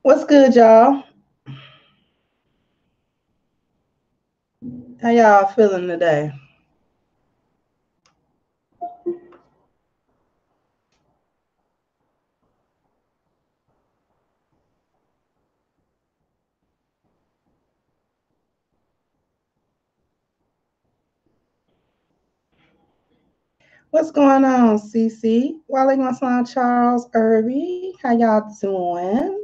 What's good, y'all? How y'all feeling today? What's going on, CC? Walaikum Assalam, Charles Irby. How y'all doing?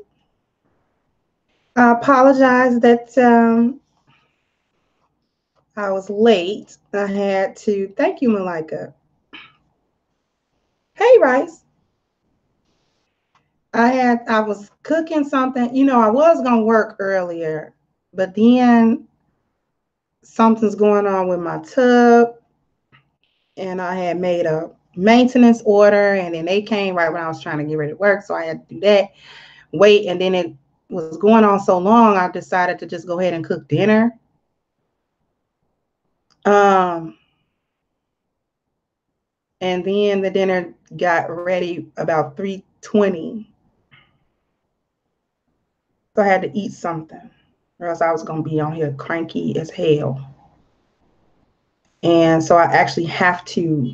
I apologize that I was late. I had to. Thank you, Malika. Hey, Rice. I was cooking something. You know, I was gonna work earlier, but then something's going on with my tub, and I had made a maintenance order, and then they came right when I was trying to get ready to work, so I had to do that. Wait, and then it was going on so long, I decided to just go ahead and cook dinner. And then the dinner got ready about 3:20. So I had to eat something, or else I was gonna be on here cranky as hell. And so I actually have to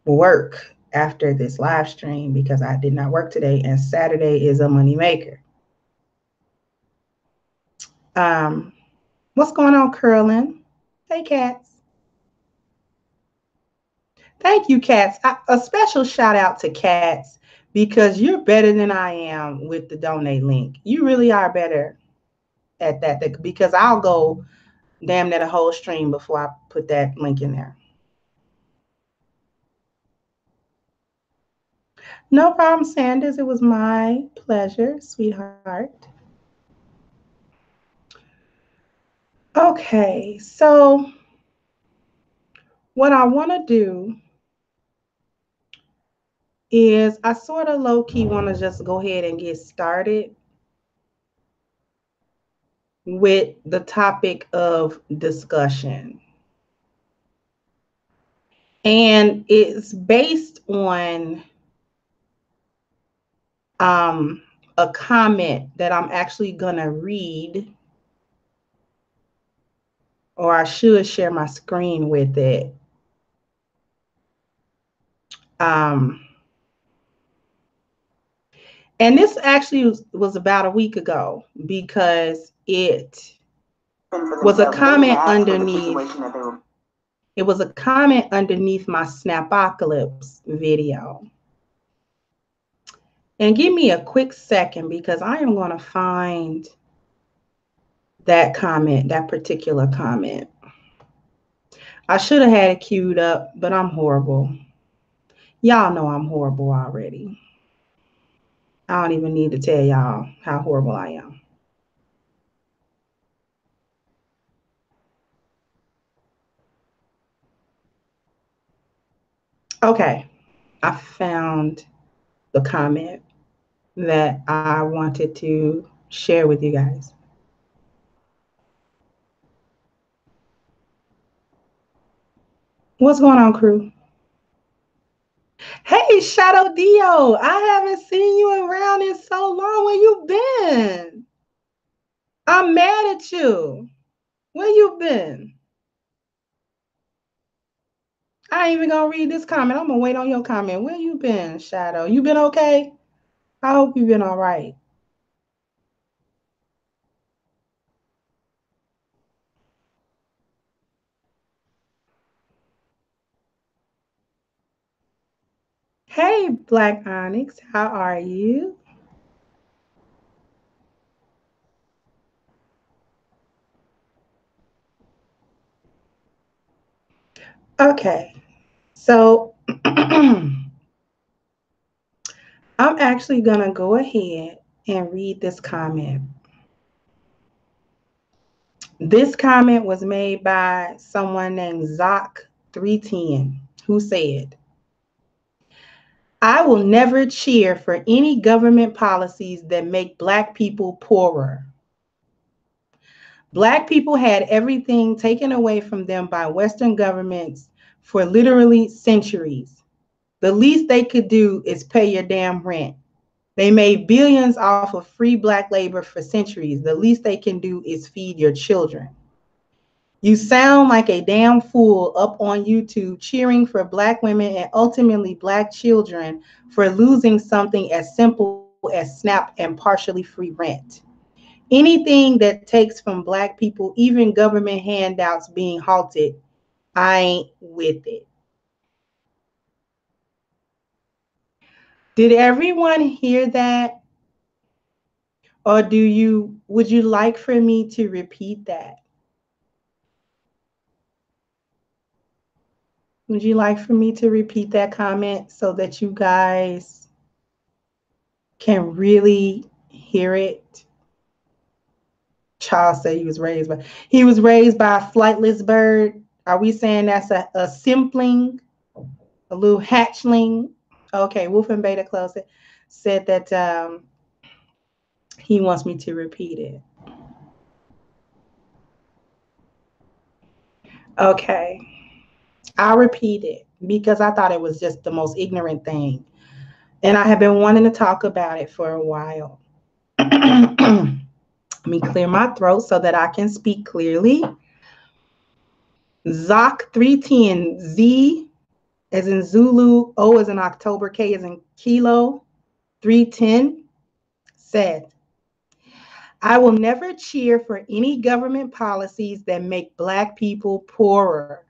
work after this live stream because I did not work today, and Saturday is a money maker. What's going on, Curlin? Hey, Cats. Thank you, Cats. A special shout out to Cats because you're better than I am with the donate link. You really are better at that because I'll go damn near the whole stream before I put that link in there. No problem, Sanders. It was my pleasure, sweetheart. Okay, so what I want to do is I sort of low-key want to just go ahead and get started with the topic of discussion. And it's based on a comment that I'm actually going to read, or I should share my screen with it. And this actually was about a week ago because it was a comment underneath. It was a comment underneath my Snapocalypse video. And give me a quick second because I am going to find that comment, that particular comment. I should have had it queued up, but I'm horrible. Y'all know I'm horrible already. I don't even need to tell y'all how horrible I am. Okay, I found the comment. that I wanted to share with you guys. What's going on, crew? Hey, Shadow Dio, I haven't seen you around in so long. Where you been? I'm mad at you. Where you been? I ain't even gonna read this comment. I'm gonna wait on your comment. Where you been, Shadow? You been okay? I hope you've been all right. Hey, Black Onyx, how are you? Okay, so I'm actually gonna go ahead and read this comment. This comment was made by someone named Zoc310, who said, I will never cheer for any government policies that make Black people poorer. Black people had everything taken away from them by Western governments for literally centuries. The least they could do is pay your damn rent. They made billions off of free Black labor for centuries. The least they can do is feed your children. You sound like a damn fool up on YouTube cheering for Black women and ultimately Black children for losing something as simple as SNAP and partially free rent. Anything that takes from Black people, even government handouts being halted, I ain't with it. Did everyone hear that? Or would you like for me to repeat that? Would you like for me to repeat that comment so that you guys can really hear it? Charles said he was raised by a flightless bird. Are we saying that's a simpling, a little hatchling? Okay, Wolf and Beta Close said that he wants me to repeat it. Okay, I'll repeat it because I thought it was just the most ignorant thing. And I have been wanting to talk about it for a while. Let me clear my throat so that I can speak clearly. Zoc310, Z as in Zulu, O as in October, K as in Kilo, 310 said, I will never cheer for any government policies that make Black people poorer.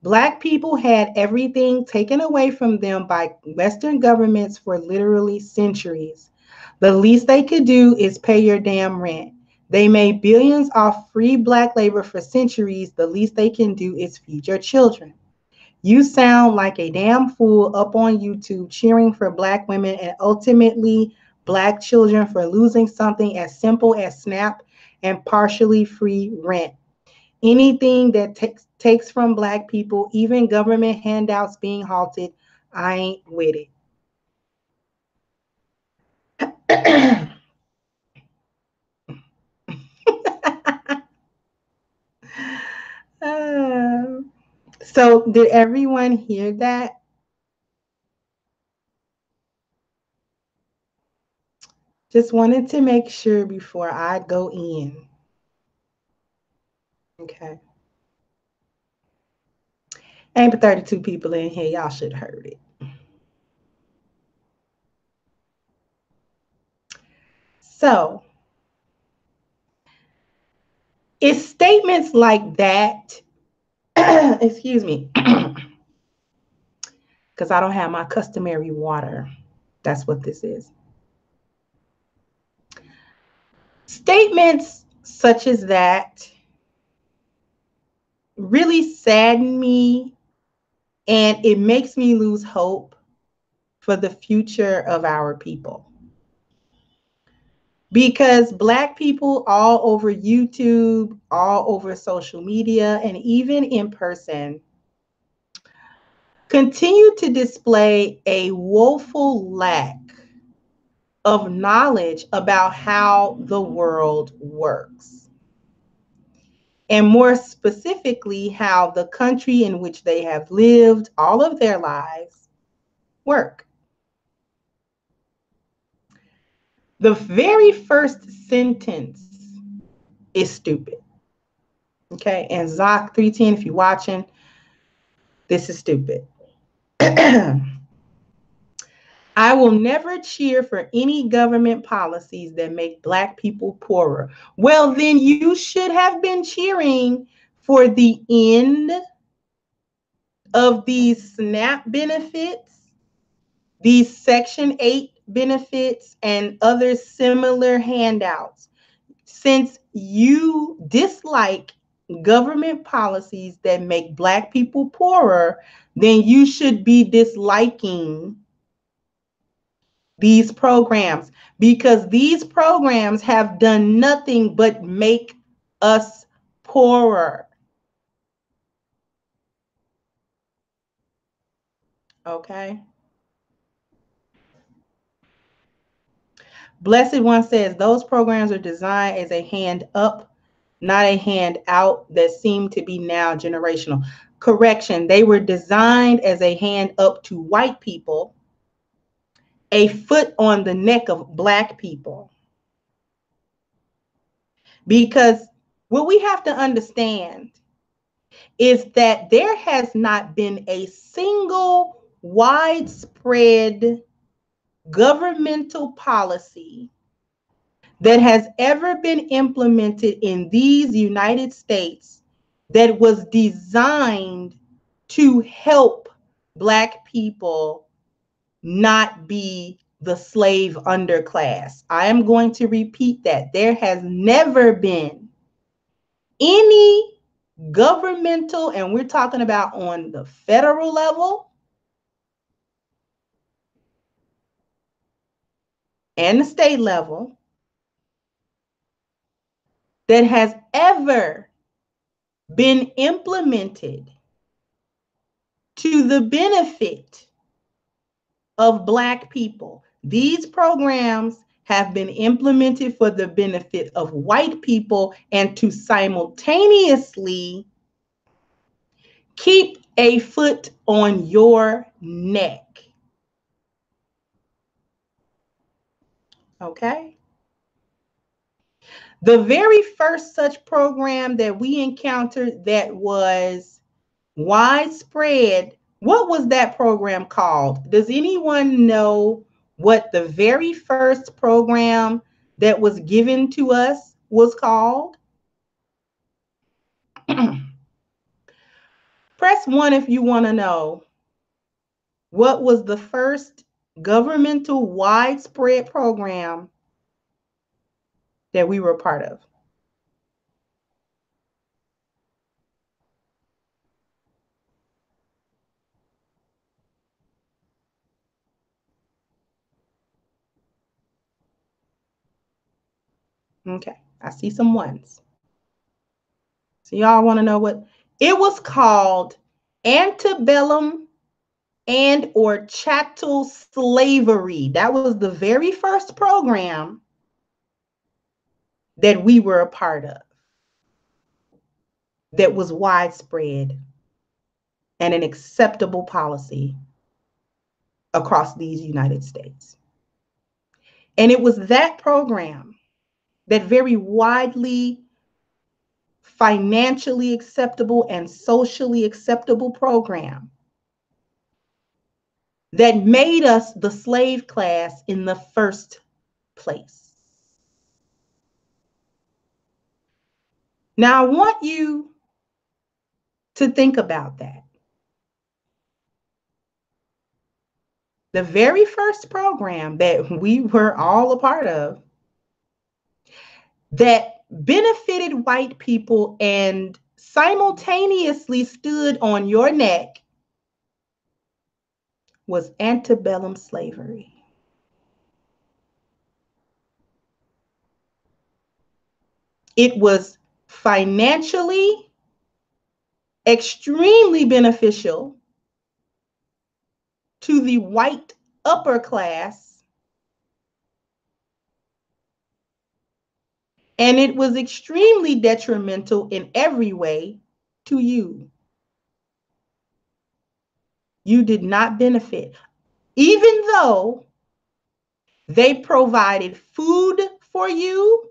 Black people had everything taken away from them by Western governments for literally centuries. The least they could do is pay your damn rent. They made billions off free Black labor for centuries. The least they can do is feed your children. You sound like a damn fool up on YouTube cheering for Black women and ultimately Black children for losing something as simple as SNAP and partially free rent. Anything that takes from Black people, even government handouts being halted, I ain't with it. So did everyone hear that? Just wanted to make sure before I go in. Okay. Ain't but 32 people in here. Y'all should have heard it. So it's statements like that. Excuse me. Because I don't have my customary water. That's what this is. Statements such as that really sadden me, and it makes me lose hope for the future of our people. Because Black people all over YouTube, all over social media, and even in person continue to display a woeful lack of knowledge about how the world works, and more specifically, how the country in which they have lived all of their lives work. The very first sentence is stupid. Okay, and Zach 310, if you're watching, this is stupid. I will never cheer for any government policies that make Black people poorer. Well, then you should have been cheering for the end of these SNAP benefits, these Section 8 benefits, and other similar handouts. Since you dislike government policies that make Black people poorer, then you should be disliking these programs, because these programs have done nothing but make us poorer. Okay. Blessed One says those programs are designed as a hand up, not a hand out, that seem to be now generational. Correction, they were designed as a hand up to white people, a foot on the neck of Black people. Because what we have to understand is that there has not been a single widespread governmental policy that has ever been implemented in these United States that was designed to help Black people not be the slave underclass. I am going to repeat that. There has never been any governmental, and we're talking about on the federal level and the state level, that has ever been implemented to the benefit of Black people. These programs have been implemented for the benefit of white people and to simultaneously keep a foot on your neck. Okay? The very first such program that we encountered that was widespread, what was that program called? Does anyone know what the very first program that was given to us was called? Press 1 if you want to know what was the first governmental widespread program that we were a part of. Okay, I see some ones. So y'all want to know what? It was called antebellum and or chattel slavery. That was the very first program that we were a part of that was widespread and an acceptable policy across these United States. And it was that program, that very widely financially acceptable and socially acceptable program, that made us the slave class in the first place. Now, I want you to think about that. The very first program that we were all a part of that benefited white people and simultaneously stood on your neck was antebellum slavery. It was financially extremely beneficial to the white upper class And it was extremely detrimental in every way to you. You did not benefit, even though they provided food for you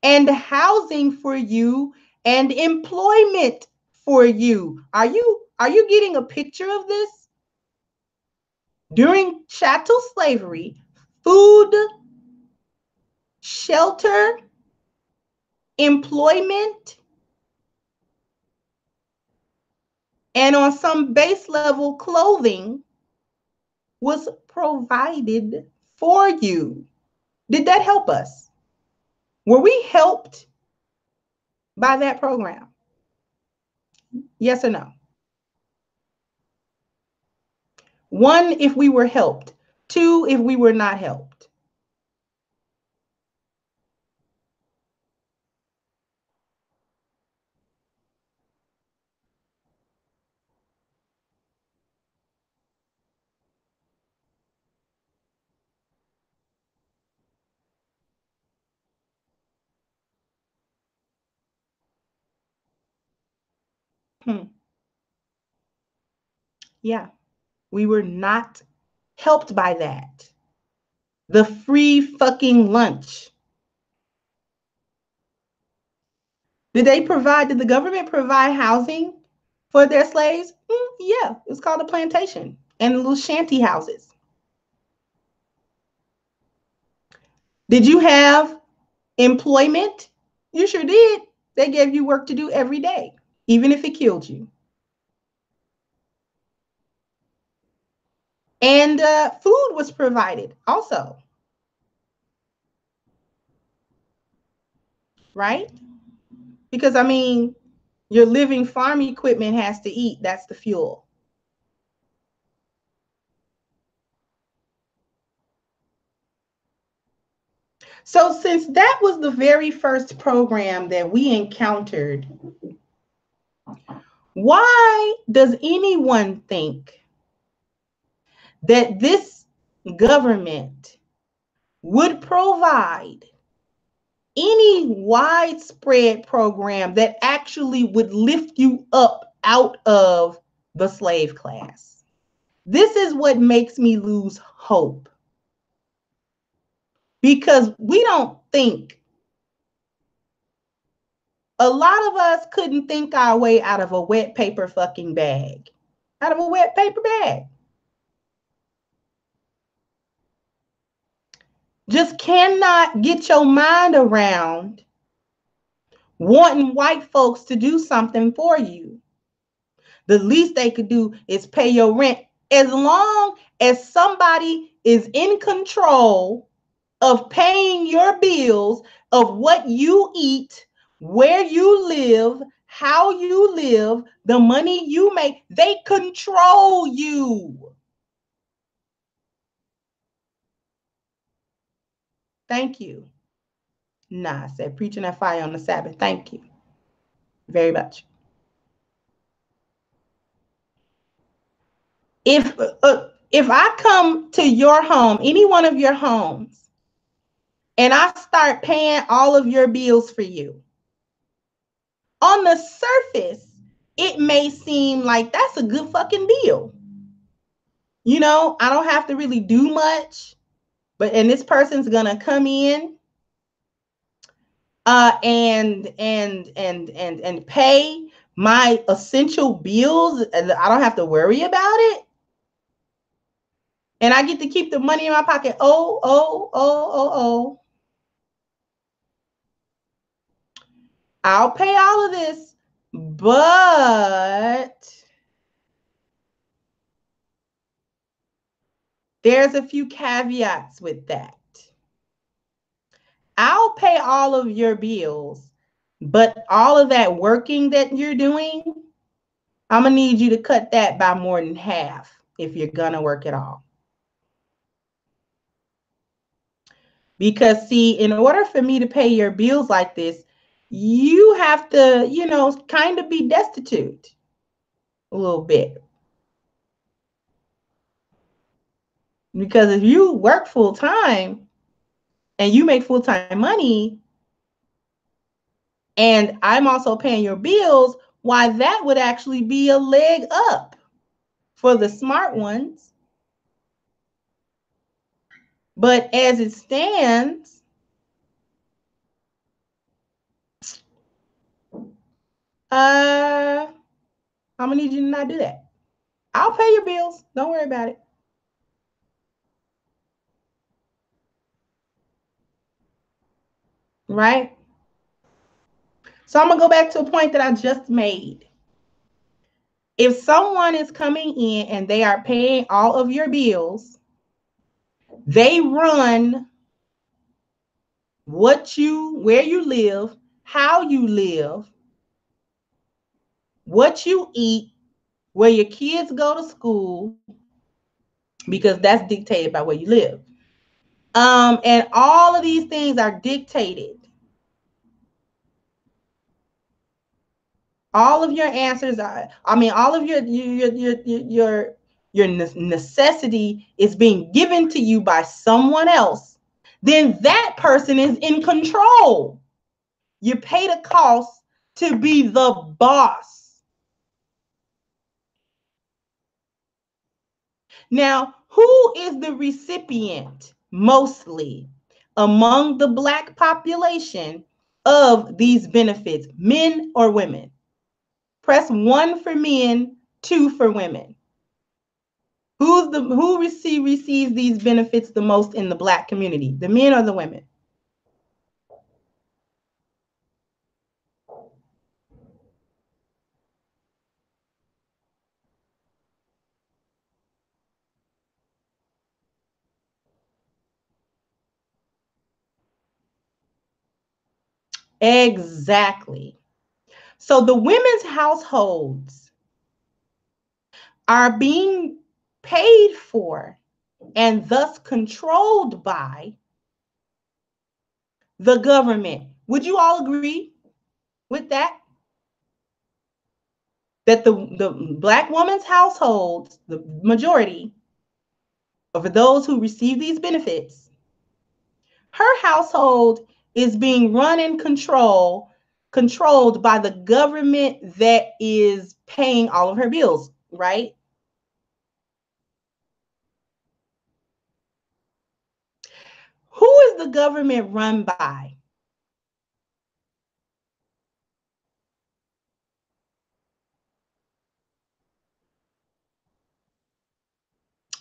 and housing for you and employment for you. Are you getting a picture of this? During chattel slavery, food, shelter, employment, and on some base level clothing was provided for you. Did that help us? Were we helped by that program? Yes or no? One, if we were helped. Two, if we were not helped. Yeah, we were not helped by that. The free fucking lunch. Did the government provide housing for their slaves? Yeah, it was called a plantation and little shanty houses. Did you have employment? You sure did. They gave you work to do every day, even if it killed you. And food was provided also. Right? Because, I mean, your living farm equipment has to eat. That's the fuel. So since that was the very first program that we encountered, why does anyone think that this government would provide any widespread program that actually would lift you up out of the slave class? This is what makes me lose hope. Because we don't think. A lot of us couldn't think our way out of a wet paper fucking bag. Out of a wet paper bag. Just cannot get your mind around wanting white folks to do something for you. The least they could do is pay your rent, as long as somebody is in control of paying your bills, of what you eat, where you live, how you live, the money you make. They control you. Thank you. Nah, I said preaching at fire on the Sabbath. Thank you very much. If I come to your home, any one of your homes, and I start paying all of your bills for you, on the surface, it may seem like that's a good fucking deal. You know, I don't have to really do much, and this person's gonna come in and pay my essential bills. I don't have to worry about it. And I get to keep the money in my pocket. Oh. I'll pay all of this, but there's a few caveats with that. I'll pay all of your bills, but all of that working that you're doing, I'm gonna need you to cut that by more than half if you're gonna work at all. Because see, in order for me to pay your bills like this, you have to, you know, kind of be destitute a little bit. Because if you work full time and you make full time money, and I'm also paying your bills, why that would actually be a leg up for the smart ones. But as it stands, I'm gonna need you to not do that. I'll pay your bills. Don't worry about it. Right? So I'm gonna go back to a point that I just made. If someone is coming in and they are paying all of your bills, they run where you live, how you live, what you eat, where your kids go to school, because that's dictated by where you live. And all of these things are dictated. All of your answers are, all of your necessity is being given to you by someone else, then that person is in control. You pay the cost to be the boss. Now, who is the recipient mostly among the Black population of these benefits, men or women? Press 1 for men, 2 for women. Who receives these benefits the most in the Black community? The men or the women? Exactly. So the women's households are being paid for and thus controlled by the government. Would you all agree with that? That the Black woman's households, the majority of those who receive these benefits, her household is being run and controlled by the government that is paying all of her bills, right? Who is the government run by?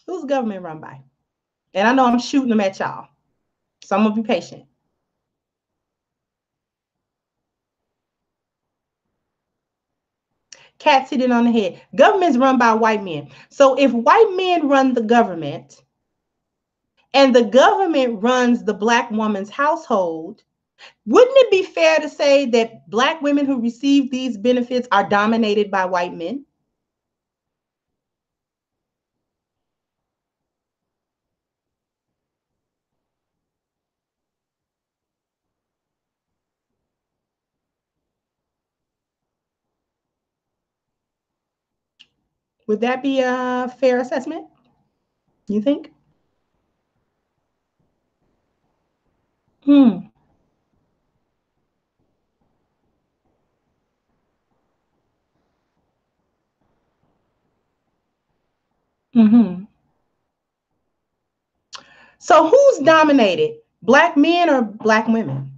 Who's the government run by? And I know I'm shooting them at y'all, so I'm gonna be patient. Cats hit it on the head. Government's run by white men. So if white men run the government and the government runs the Black woman's household, wouldn't it be fair to say that Black women who receive these benefits are dominated by white men? Would that be a fair assessment, you think? Hmm. Mm-hmm. So who's dominated? Black men or Black women?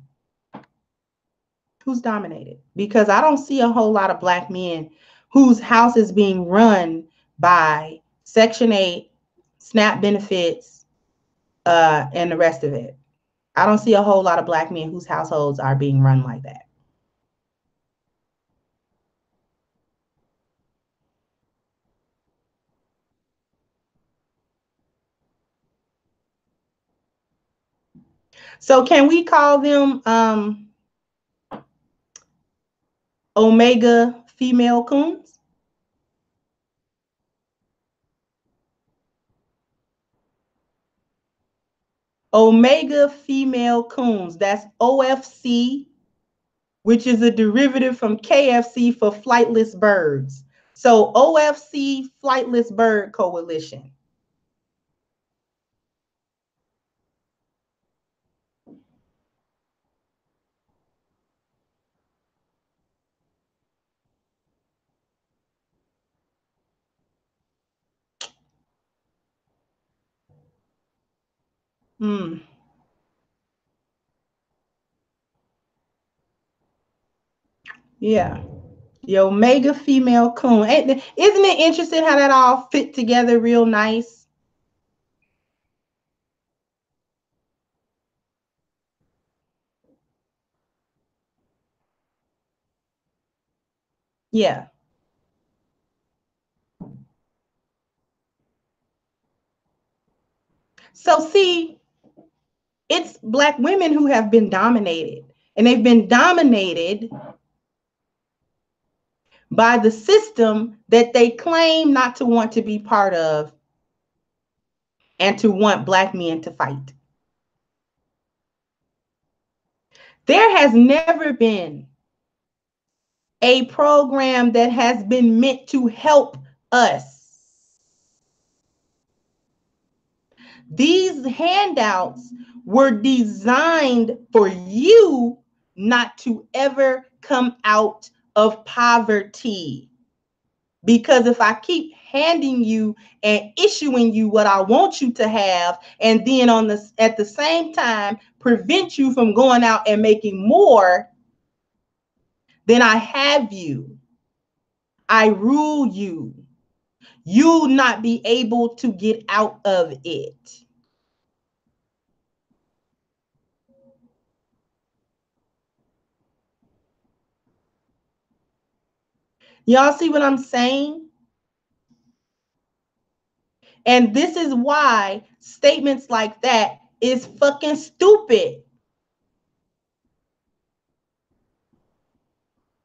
Who's dominated? Because I don't see a whole lot of Black men whose house is being run by Section 8, SNAP benefits, and the rest of it. I don't see a whole lot of Black men whose households are being run like that. So can we call them Omega female coons? Omega female coons. That's OFC, which is a derivative from KFC for flightless birds. So OFC Flightless Bird Coalition. Mm. Yeah. Your mega female coon. Isn't it interesting how that all fit together real nice? Yeah. So see, it's Black women who have been dominated, and they've been dominated by the system that they claim not to want to be part of and to want Black men to fight. There has never been a program that has been meant to help us. These handouts were designed for you not to ever come out of poverty. Because if I keep handing you and issuing you what I want you to have, and then at the same time prevent you from going out and making more, then I have you. I rule you. You'll not be able to get out of it. Y'all see what I'm saying? And this is why statements like that is fucking stupid.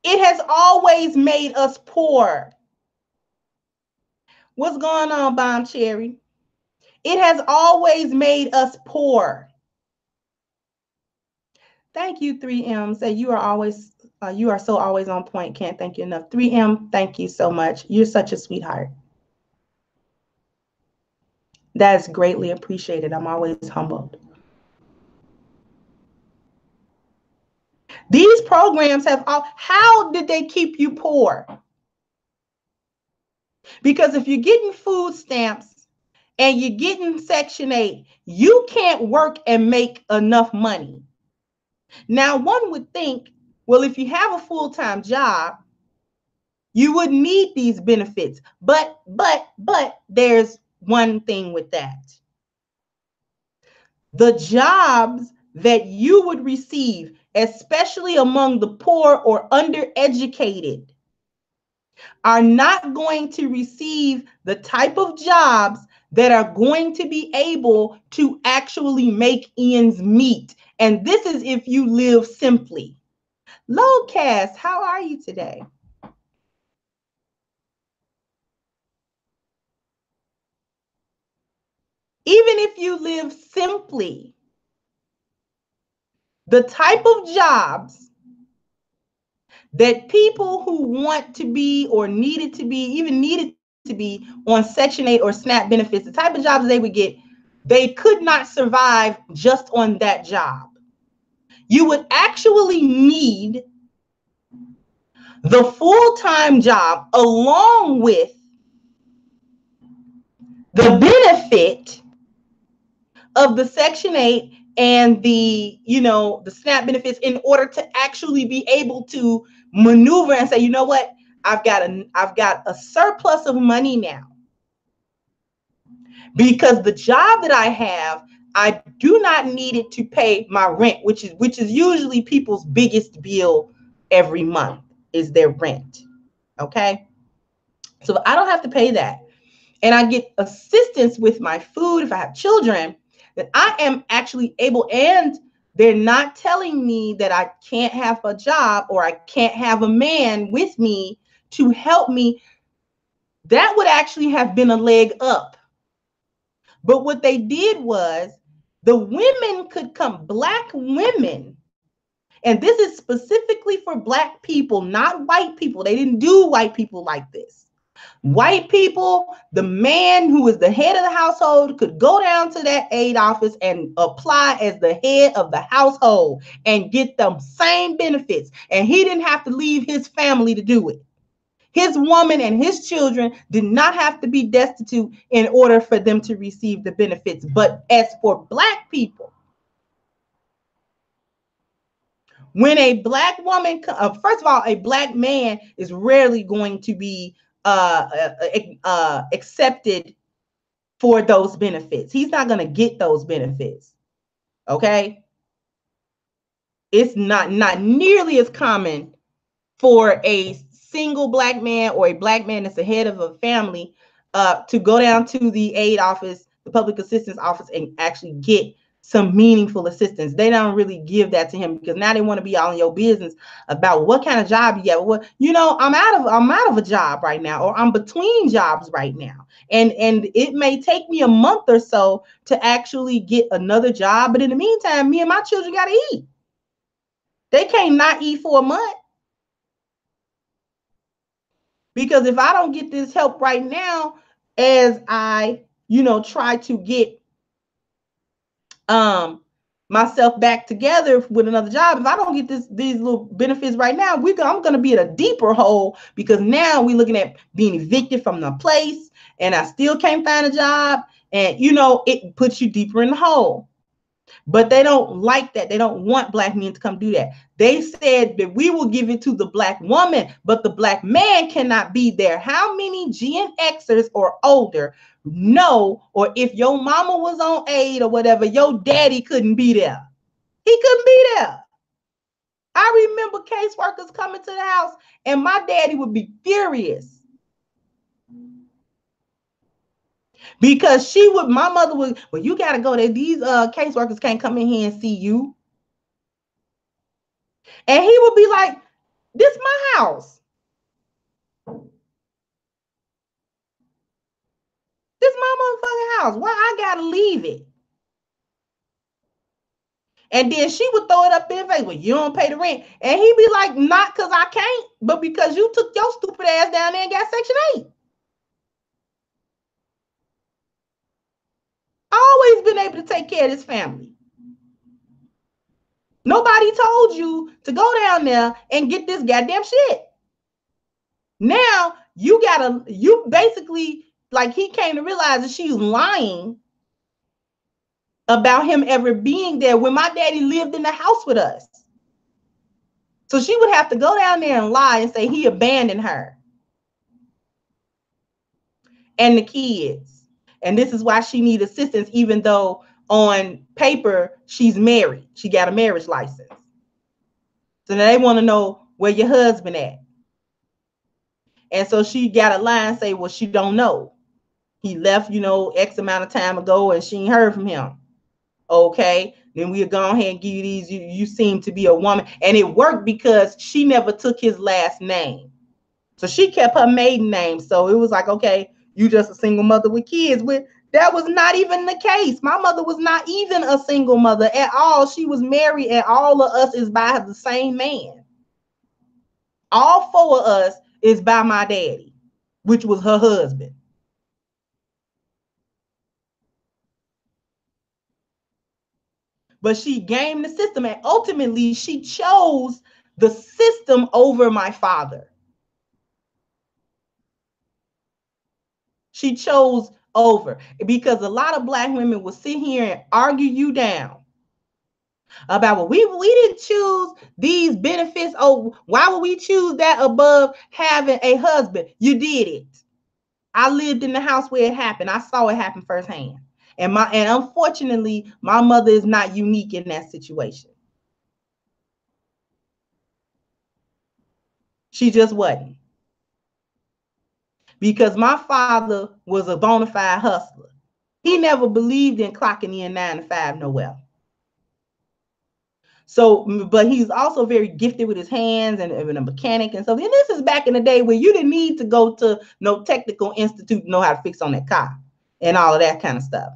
It has always made us poor. What's going on, Bomb Cherry? It has always made us poor. Thank you, 3M. Say you are so always on point. Can't thank you enough. 3M, thank you so much. You're such a sweetheart. That's greatly appreciated. I'm always humbled. These programs have all, how did they keep you poor? Because if you're getting food stamps and you're getting Section 8, you can't work and make enough money. Now, one would think, well, if you have a full-time job, you wouldn't need these benefits. But there's one thing with that. The jobs that you would receive, especially among the poor or undereducated, are not going to receive the type of jobs that are going to be able to actually make ends meet. And this is if you live simply. Lowcast, how are you today? Even if you live simply, the type of jobs that people who want to be or needed to be, even needed to be on Section 8 or SNAP benefits, the type of jobs they would get, they could not survive just on that job. You would actually need the full-time job along with the benefit of the Section 8 and the SNAP benefits in order to actually be able to maneuver and say, you know what, I've got a surplus of money now because the job that I have, I do not need it to pay my rent, which is usually people's biggest bill every month is their rent. Okay, so I don't have to pay that, and I get assistance with my food if I have children, that I am actually able, and they're not telling me that I can't have a job or I can't have a man with me to help me. That would actually have been a leg up. But what they did was the women could come, Black women, and this is specifically for Black people, not white people. They didn't do white people like this. White people, the man who is the head of the household could go down to that aid office and apply as the head of the household and get them same benefits. And he didn't have to leave his family to do it. His woman and his children did not have to be destitute in order for them to receive the benefits. But as for Black people, when a Black woman, first of all, a Black man is rarely going to be accepted for those benefits. He's not going to get those benefits. Okay? It's not nearly as common for a single Black man or a Black man that's the head of a family to go down to the aid office, the public assistance office, and actually get some meaningful assistance. They don't really give that to him because now they want to be all in your business about what kind of job you get. Well, you know, I'm out of a job right now, or I'm between jobs right now. And it may take me a month or so to actually get another job. But in the meantime, me and my children got to eat. They can't not eat for a month. Because if I don't get this help right now, as I, try to get myself back together with another job, if I don't get these little benefits right now, I'm going to be in a deeper hole, because now we're looking at being evicted from the place and I still can't find a job. And, it puts you deeper in the hole. But they don't like that. They don't want Black men to come do that. They said that we will give it to the Black woman, but the Black man cannot be there. How many Gen Xers or older know, or if your mama was on aid or whatever, your daddy couldn't be there? He couldn't be there. I remember caseworkers coming to the house and my daddy would be furious. Because my mother would, well, you got to go there. These caseworkers can't come in here and see you. And he would be like, this is my house. This is my motherfucking house. Why I got to leave it? And then she would throw it up in his face. Well, you don't pay the rent. And he'd be like, not because I can't, but because you took your stupid ass down there and got Section 8. Always been able to take care of this family. Nobody told you to go down there and get this goddamn shit. Now you basically, like, he came to realize that she's lying about him ever being there when my daddy lived in the house with us. So she would have to go down there and lie and say he abandoned her and the kids. And this is why she needs assistance, even though on paper she's married. She got a marriage license. So now they want to know where your husband at. And so she got a lie and say, well, she don't know. He left, X amount of time ago and she ain't heard from him. Okay, then we'll go ahead and give you these. You seem to be a woman. And it worked because she never took his last name. So she kept her maiden name. So it was like, okay, you just a single mother with kids. That was not even the case. My mother was not even a single mother at all. She was married, and all of us is by the same man. All four of us is by my daddy, which was her husband. But she gamed the system, and ultimately she chose the system over my father. She chose over, because a lot of Black women will sit here and argue you down about, well, we didn't choose these benefits. Oh, why would we choose that above having a husband? You did it. I lived in the house where it happened. I saw it happen firsthand. And unfortunately, my mother is not unique in that situation. She just wasn't. Because my father was a bona fide hustler. He never believed in clocking in 9 to 5 nowhere. So, but he's also very gifted with his hands and a mechanic and so. And this is back in the day where you didn't need to go to no technical institute to know how to fix on that car and all of that kind of stuff.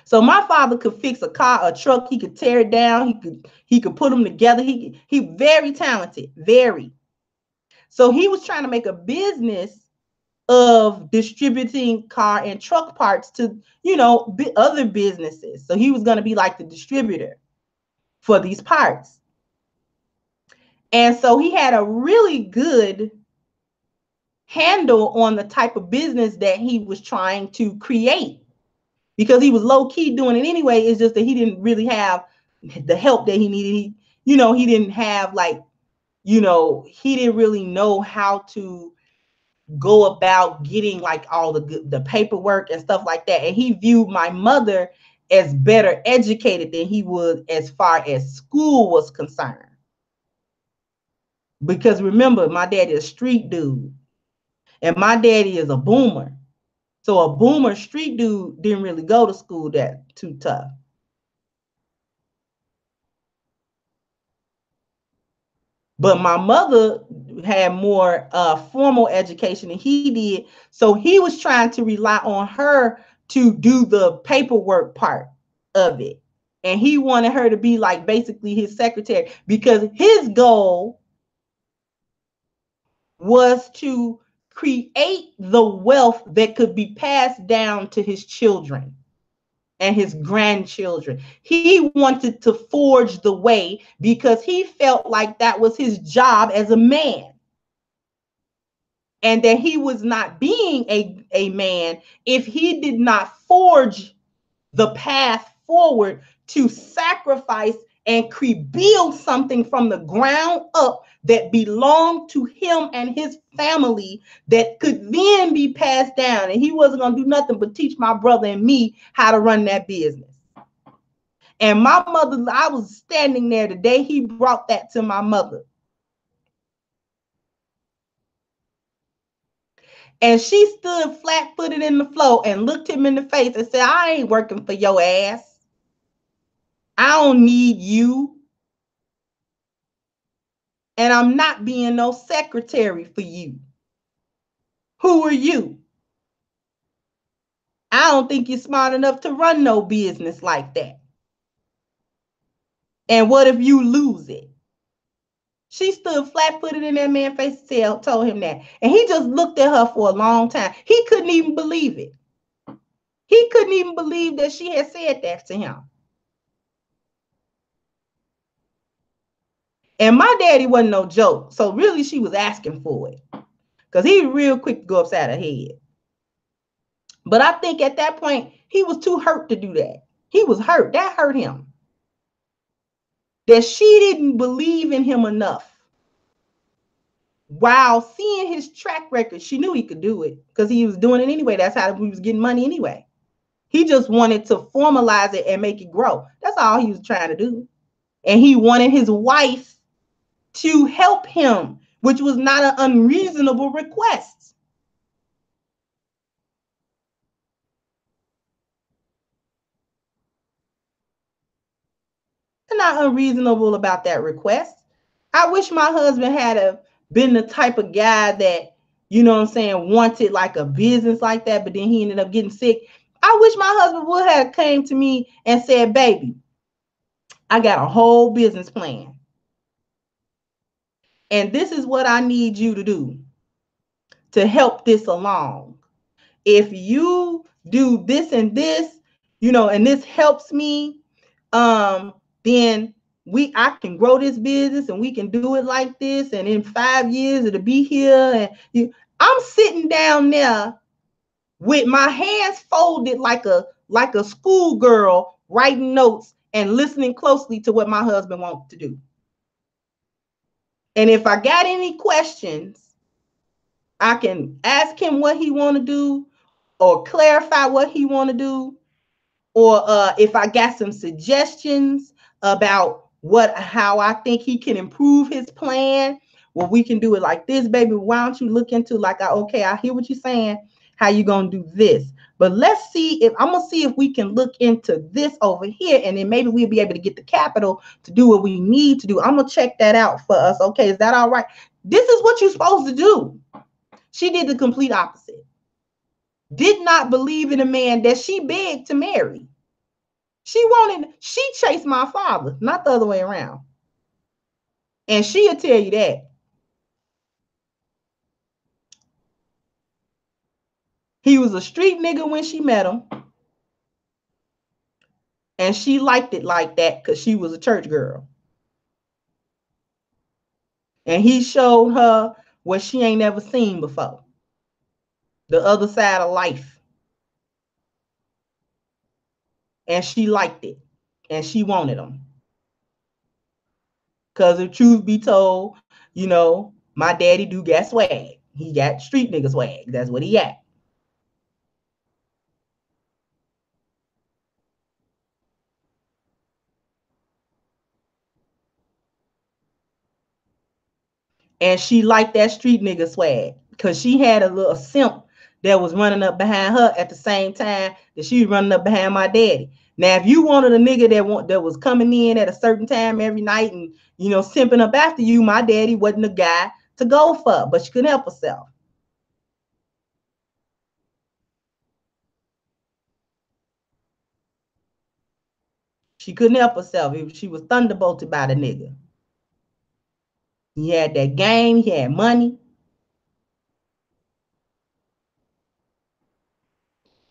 So my father could fix a car, a truck. He could tear it down. He could put them together. He very talented, very. So he was trying to make a business of distributing car and truck parts to, other businesses. So he was going to be like the distributor for these parts. And so he had a really good handle on the type of business that he was trying to create, because he was low key doing it anyway. It's just that he didn't really have the help that he needed. He didn't have like, he didn't really know how to go about getting like all the paperwork and stuff like that. And he viewed my mother as better educated than he was as far as school was concerned. Because remember, my daddy is a street dude and my daddy is a boomer. So a boomer street dude didn't really go to school that too tough. But my mother had more formal education than he did. So he was trying to rely on her to do the paperwork part of it. And he wanted her to be like basically his secretary, because his goal was to create the wealth that could be passed down to his children and his grandchildren. He wanted to forge the way because he felt like that was his job as a man. And that he was not being a man if he did not forge the path forward to sacrifice and build something from the ground up that belonged to him and his family that could then be passed down. And he wasn't going to do nothing but teach my brother and me how to run that business. And my mother, I was standing there the day he brought that to my mother. And she stood flat-footed in the floor and looked him in the face and said, I ain't working for your ass. I don't need you. And I'm not being no secretary for you. Who are you? I don't think you're smart enough to run no business like that. And what if you lose it? She stood flat-footed in that man's face and told him that. And he just looked at her for a long time. He couldn't even believe it. He couldn't even believe that she had said that to him. And my daddy wasn't no joke. So really she was asking for it. Because he was real quick to go upside her head. But I think at that point, he was too hurt to do that. He was hurt. That hurt him. That she didn't believe in him enough. While seeing his track record, she knew he could do it because he was doing it anyway. That's how he was getting money anyway. He just wanted to formalize it and make it grow. That's all he was trying to do. And he wanted his wife to help him, which was not an unreasonable request. They're not unreasonable about that request. I wish my husband had been the type of guy that, you know what I'm saying, wanted like a business like that, but then he ended up getting sick. I wish my husband would have came to me and said, baby, I got a whole business plan. And this is what I need you to do to help this along. If you do this and this, and this helps me, then I can grow this business and we can do it like this. And in 5 years, it'll be here. And I'm sitting down there with my hands folded like a schoolgirl, writing notes and listening closely to what my husband wants to do. And if I got any questions, I can ask him what he want to do or clarify what he want to do. Or if I got some suggestions about how I think he can improve his plan, well, we can do it like this, baby. Why don't you look into okay, I hear what you're saying. How you gonna do this? But let's see I'm gonna see if we can look into this over here, and then maybe we'll be able to get the capital to do what we need to do. I'm gonna check that out for us. Okay, is that all right? This is what you're supposed to do. She did the complete opposite. Did not believe in a man that she begged to marry. She chased my father, not the other way around. And she'll tell you that. He was a street nigga when she met him. And she liked it like that because she was a church girl. And he showed her what she ain't never seen before. The other side of life. And she liked it. And she wanted him. Because if truth be told, you know, my daddy do got swag. He got street nigga swag. That's what he got. And she liked that street nigga swag because she had a little simp that was running up behind her at the same time that she was running up behind my daddy. Now, if you wanted a nigga that was coming in at a certain time every night and, you know, simping up after you, my daddy wasn't the guy to go for, but she couldn't help herself. She couldn't help herself. She was thunderbolted by the nigga. He had that game. He had money.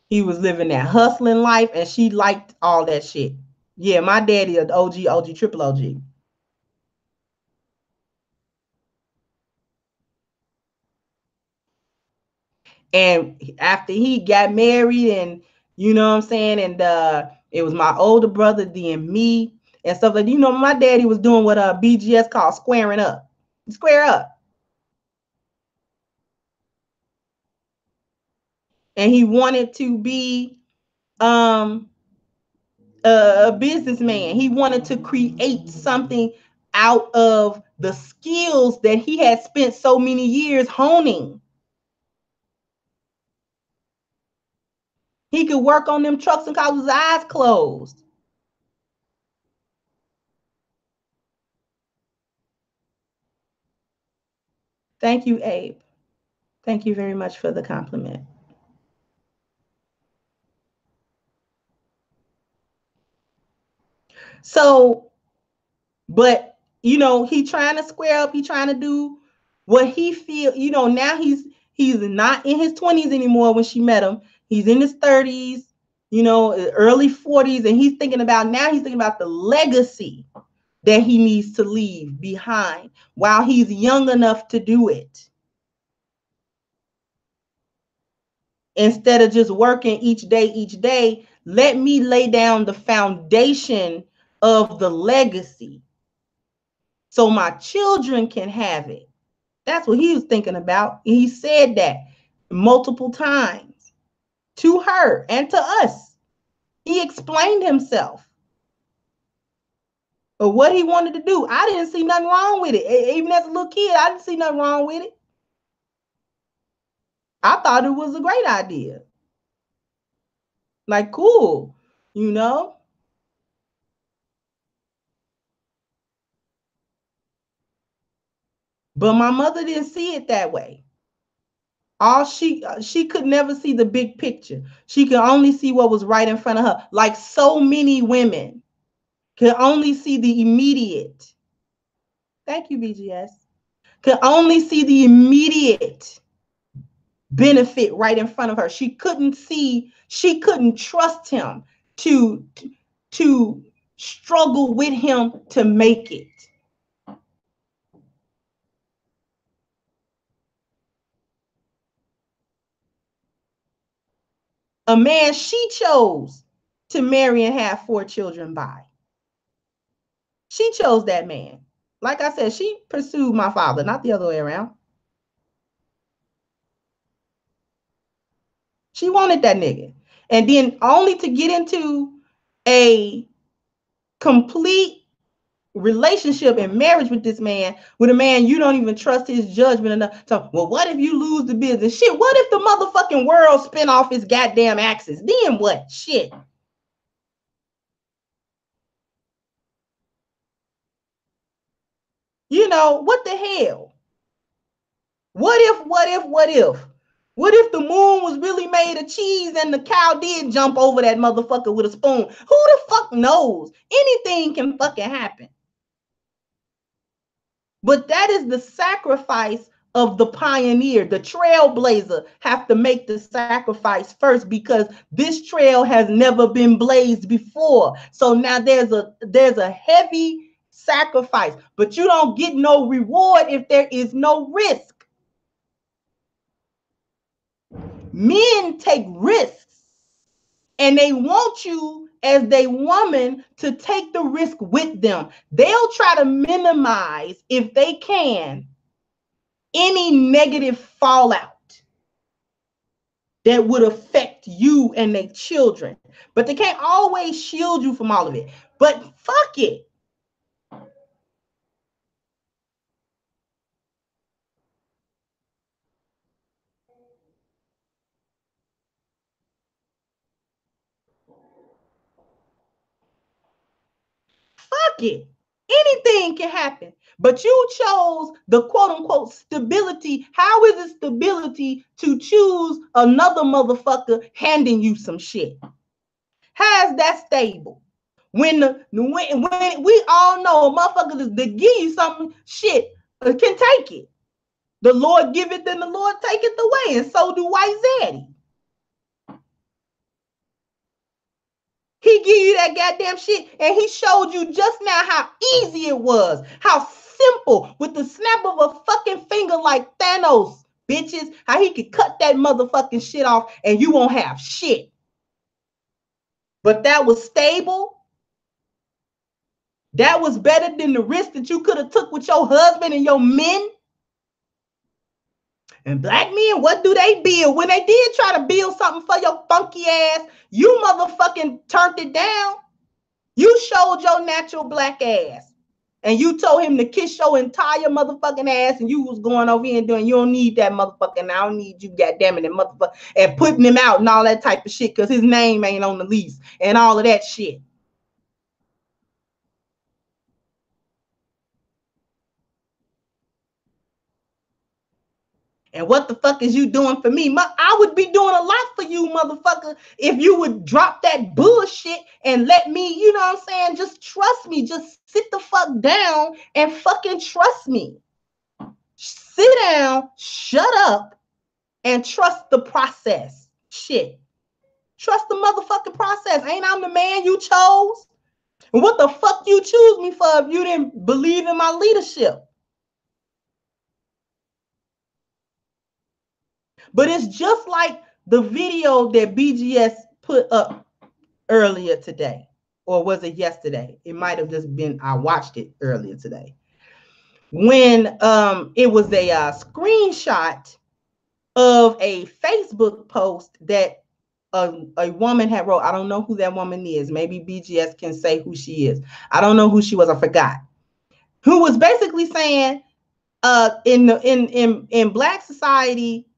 He was living that hustling life, and she liked all that shit. Yeah, my daddy is OG, triple OG. And after he got married, and you know what I'm saying, and it was my older brother, then me, and stuff like, you know, my daddy was doing what BGS called squaring up. Square up. And he wanted to be a businessman. He wanted to create something out of the skills that he had spent so many years honing. He could work on them trucks and cars with his eyes closed. Thank you, Abe. Thank you very much for the compliment. So, but you know, he trying to square up, he trying to do what he feel, you know, now he's not in his 20s anymore when she met him. He's in his 30s, you know, early 40s, and he's thinking about the legacy that he needs to leave behind while he's young enough to do it. Instead of just working each day, let me lay down the foundation of the legacy so my children can have it. That's what he was thinking about. He said that multiple times to her and to us. He explained himself of what he wanted to do. I didn't see nothing wrong with it. Even as a little kid, I didn't see nothing wrong with it. I thought it was a great idea. Like, cool, you know? But my mother didn't see it that way. All she could never see the big picture. She could only see what was right in front of her. Like so many women could only see the immediate. Thank you, BGS. Could only see the immediate benefit right in front of her. She couldn't trust him to struggle with him to make it. A man she chose to marry and have 4 children by. She chose that man. Like I said, she pursued my father, not the other way around. She wanted that nigga. And then only to get into a complete relationship and marriage with this man, with a man you don't even trust his judgment enough. So, well, what if you lose the business? Shit, what if the motherfucking world spin off his goddamn axis? Then what? Shit. You know, what the hell? What if? What if the moon was really made of cheese and the cow did jump over that motherfucker with a spoon? Who the fuck knows? Anything can fucking happen. But that is the sacrifice of the pioneer. The trailblazer have to make the sacrifice first because this trail has never been blazed before. So now there's a heavy sacrifice, but you don't get no reward if there is no risk. Men take risks, and they want you as they woman to take the risk with them. They'll try to minimize, if they can, any negative fallout that would affect you and their children. But they can't always shield you from all of it. But fuck it. Fuck it. Anything can happen. But you chose the quote unquote stability. How is it stability to choose another motherfucker handing you some shit? How is that stable? When we all know motherfuckers that give you something, shit can take it. The Lord give it, then the Lord take it away, and so do White Zaddy. He give you that goddamn shit, and he showed you just now how easy it was, how simple, with the snap of a fucking finger, like Thanos, bitches, how he could cut that motherfucking shit off, and you won't have shit. But that was stable. That was better than the risk that you could have took with your husband and your men. And black men, what do they build? When they did try to build something for your funky ass, you motherfucking turned it down. You showed your natural black ass. And you told him to kiss your entire motherfucking ass, and you was going over here and doing, you don't need that motherfucking, I don't need you, goddamn it, and motherfucker, and putting him out and all that type of shit because his name ain't on the lease and all of that shit. And what the fuck is you doing for me? I would be doing a lot for you, motherfucker, if you would drop that bullshit and let me, you know what I'm saying, just trust me. Just sit the fuck down and fucking trust me. Sit down, shut up, and trust the process. Shit. Trust the motherfucking process. Ain't I the man you chose? And what the fuck you choose me for if you didn't believe in my leadership? But it's just like the video that BGS put up earlier today. Or was it yesterday? It might have just been, I watched it earlier today. When it was a screenshot of a Facebook post that a woman had wrote. I don't know who that woman is. Maybe BGS can say who she is. I don't know who she was. I forgot. Who was basically saying in Black society,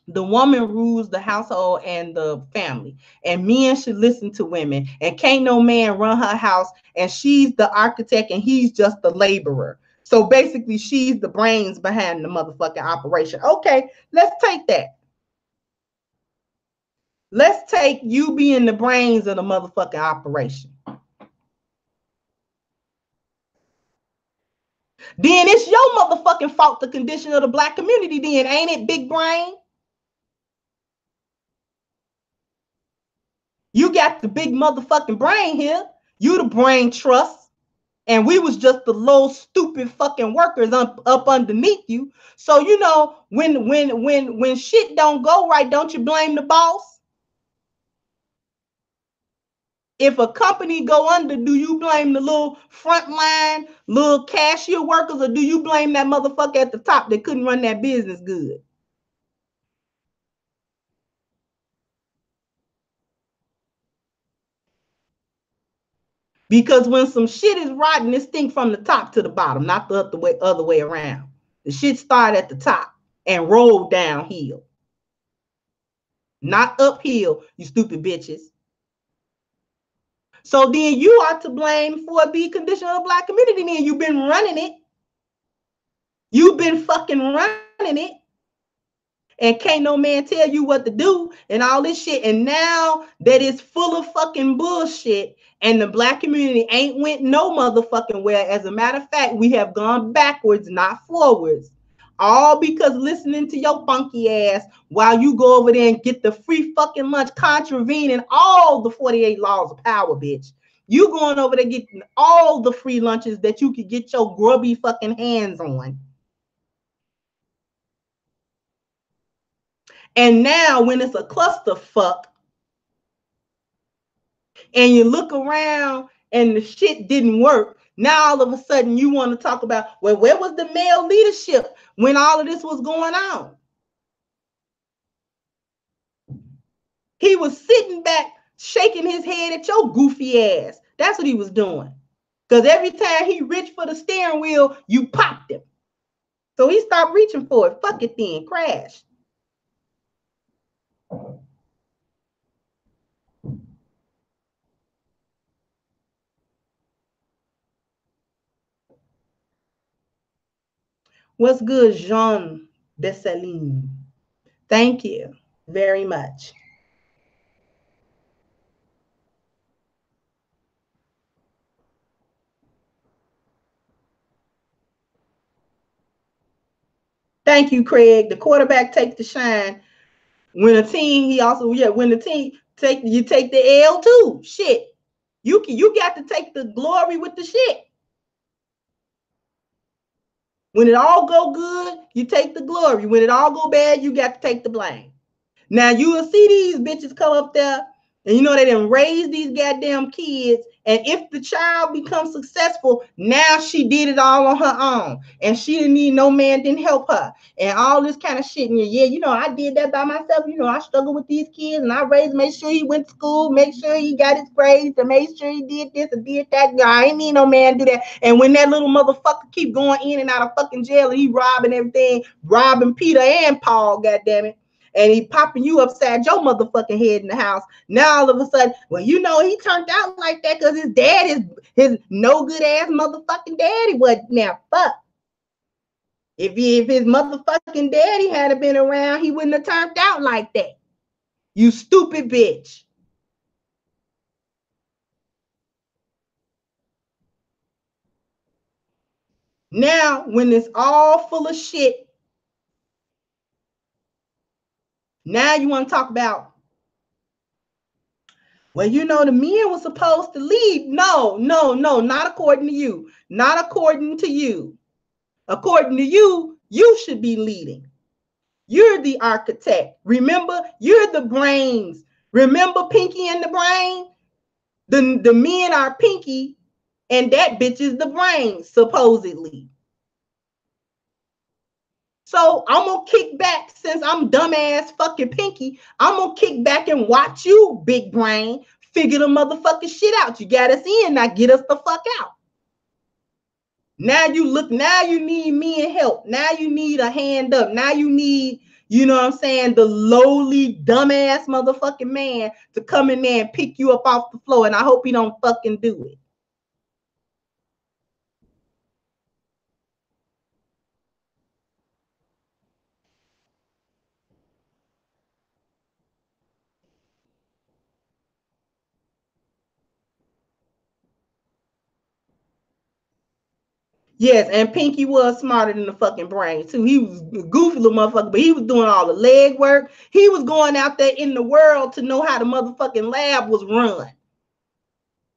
the woman rules the household and the family, and men should listen to women, and can't no man run her house, and she's the architect and he's just the laborer. So basically she's the brains behind the motherfucking operation. Okay, let's take that. Let's take you being the brains of the motherfucking operation. Then it's your motherfucking fault, the condition of the Black community, then, ain't it, big brain? You got the big motherfucking brain here. You the brain trust. And we was just the little stupid fucking workers up underneath you. So, you know, when shit don't go right, don't you blame the boss? If a company go under, do you blame the little frontline, little cashier workers, or do you blame that motherfucker at the top that couldn't run that business good? Because when some shit is rotten, it stinks from the top to the bottom, not the other way around. The shit start at the top and roll downhill, not uphill, you stupid bitches. So then you are to blame for the condition of the Black community. Then you've been running it. You've been fucking running it. And can't no man tell you what to do and all this shit. And now that it's full of fucking bullshit and the Black community ain't went no motherfucking where. As a matter of fact, we have gone backwards, not forwards. All because listening to your funky ass while you go over there and get the free fucking lunch, contravening all the 48 laws of power, bitch. You going over there getting all the free lunches that you could get your grubby fucking hands on. And now when it's a clusterfuck and you look around and the shit didn't work, now all of a sudden you want to talk about, well, where was the male leadership when all of this was going on? He was sitting back, shaking his head at your goofy ass. That's what he was doing. Because every time he reached for the steering wheel, you popped him. So he stopped reaching for it. Fuck it then. Crash. What's good, Jean Dessalines? Thank you very much. Thank you, Craig. The quarterback takes the shine. When a team, when the team take the L too. Shit. You got to take the glory with the shit. When it all go good, you take the glory. When it all go bad, you got to take the blame. Now you will see these bitches come up there, and you know they didn't raise these goddamn kids. And if the child becomes successful, now she did it all on her own, and she didn't need no man, didn't help her, and all this kind of shit. And yeah, you know, I did that by myself. You know, I struggled with these kids, and I raised, made sure he went to school, make sure he got his grades, and made sure he did this and did that. I ain't need no man to do that. And when that little motherfucker keep going in and out of fucking jail, and he robbing everything, robbing Peter and Paul, goddamn it. And he popping you upside your motherfucking head in the house. Now all of a sudden, well, you know, he turned out like that because his dad is his no good ass motherfucking daddy. What now? Fuck. If his motherfucking daddy had been around, he wouldn't have turned out like that. You stupid bitch. Now, when it's all full of shit, now you want to talk about, well, you know, the men were supposed to lead. No, not according to you. Not according to you. According to you, you should be leading. You're the architect. Remember, you're the brains. Remember Pinky and the Brain? The men are Pinky, and that bitch is the brain, supposedly. So I'm gonna kick back, since I'm dumbass fucking Pinky. I'm gonna kick back and watch you, big brain, figure the motherfucking shit out. You got us in, now get us the fuck out. Now you need me and help. Now you need a hand up. Now you need, you know what I'm saying, the lowly, dumbass motherfucking man to come in there and pick you up off the floor. And I hope he don't fucking do it. Yes, and Pinky was smarter than the fucking brain too. He was a goofy little motherfucker, but he was doing all the leg work. He was going out there in the world to know how the motherfucking lab was run.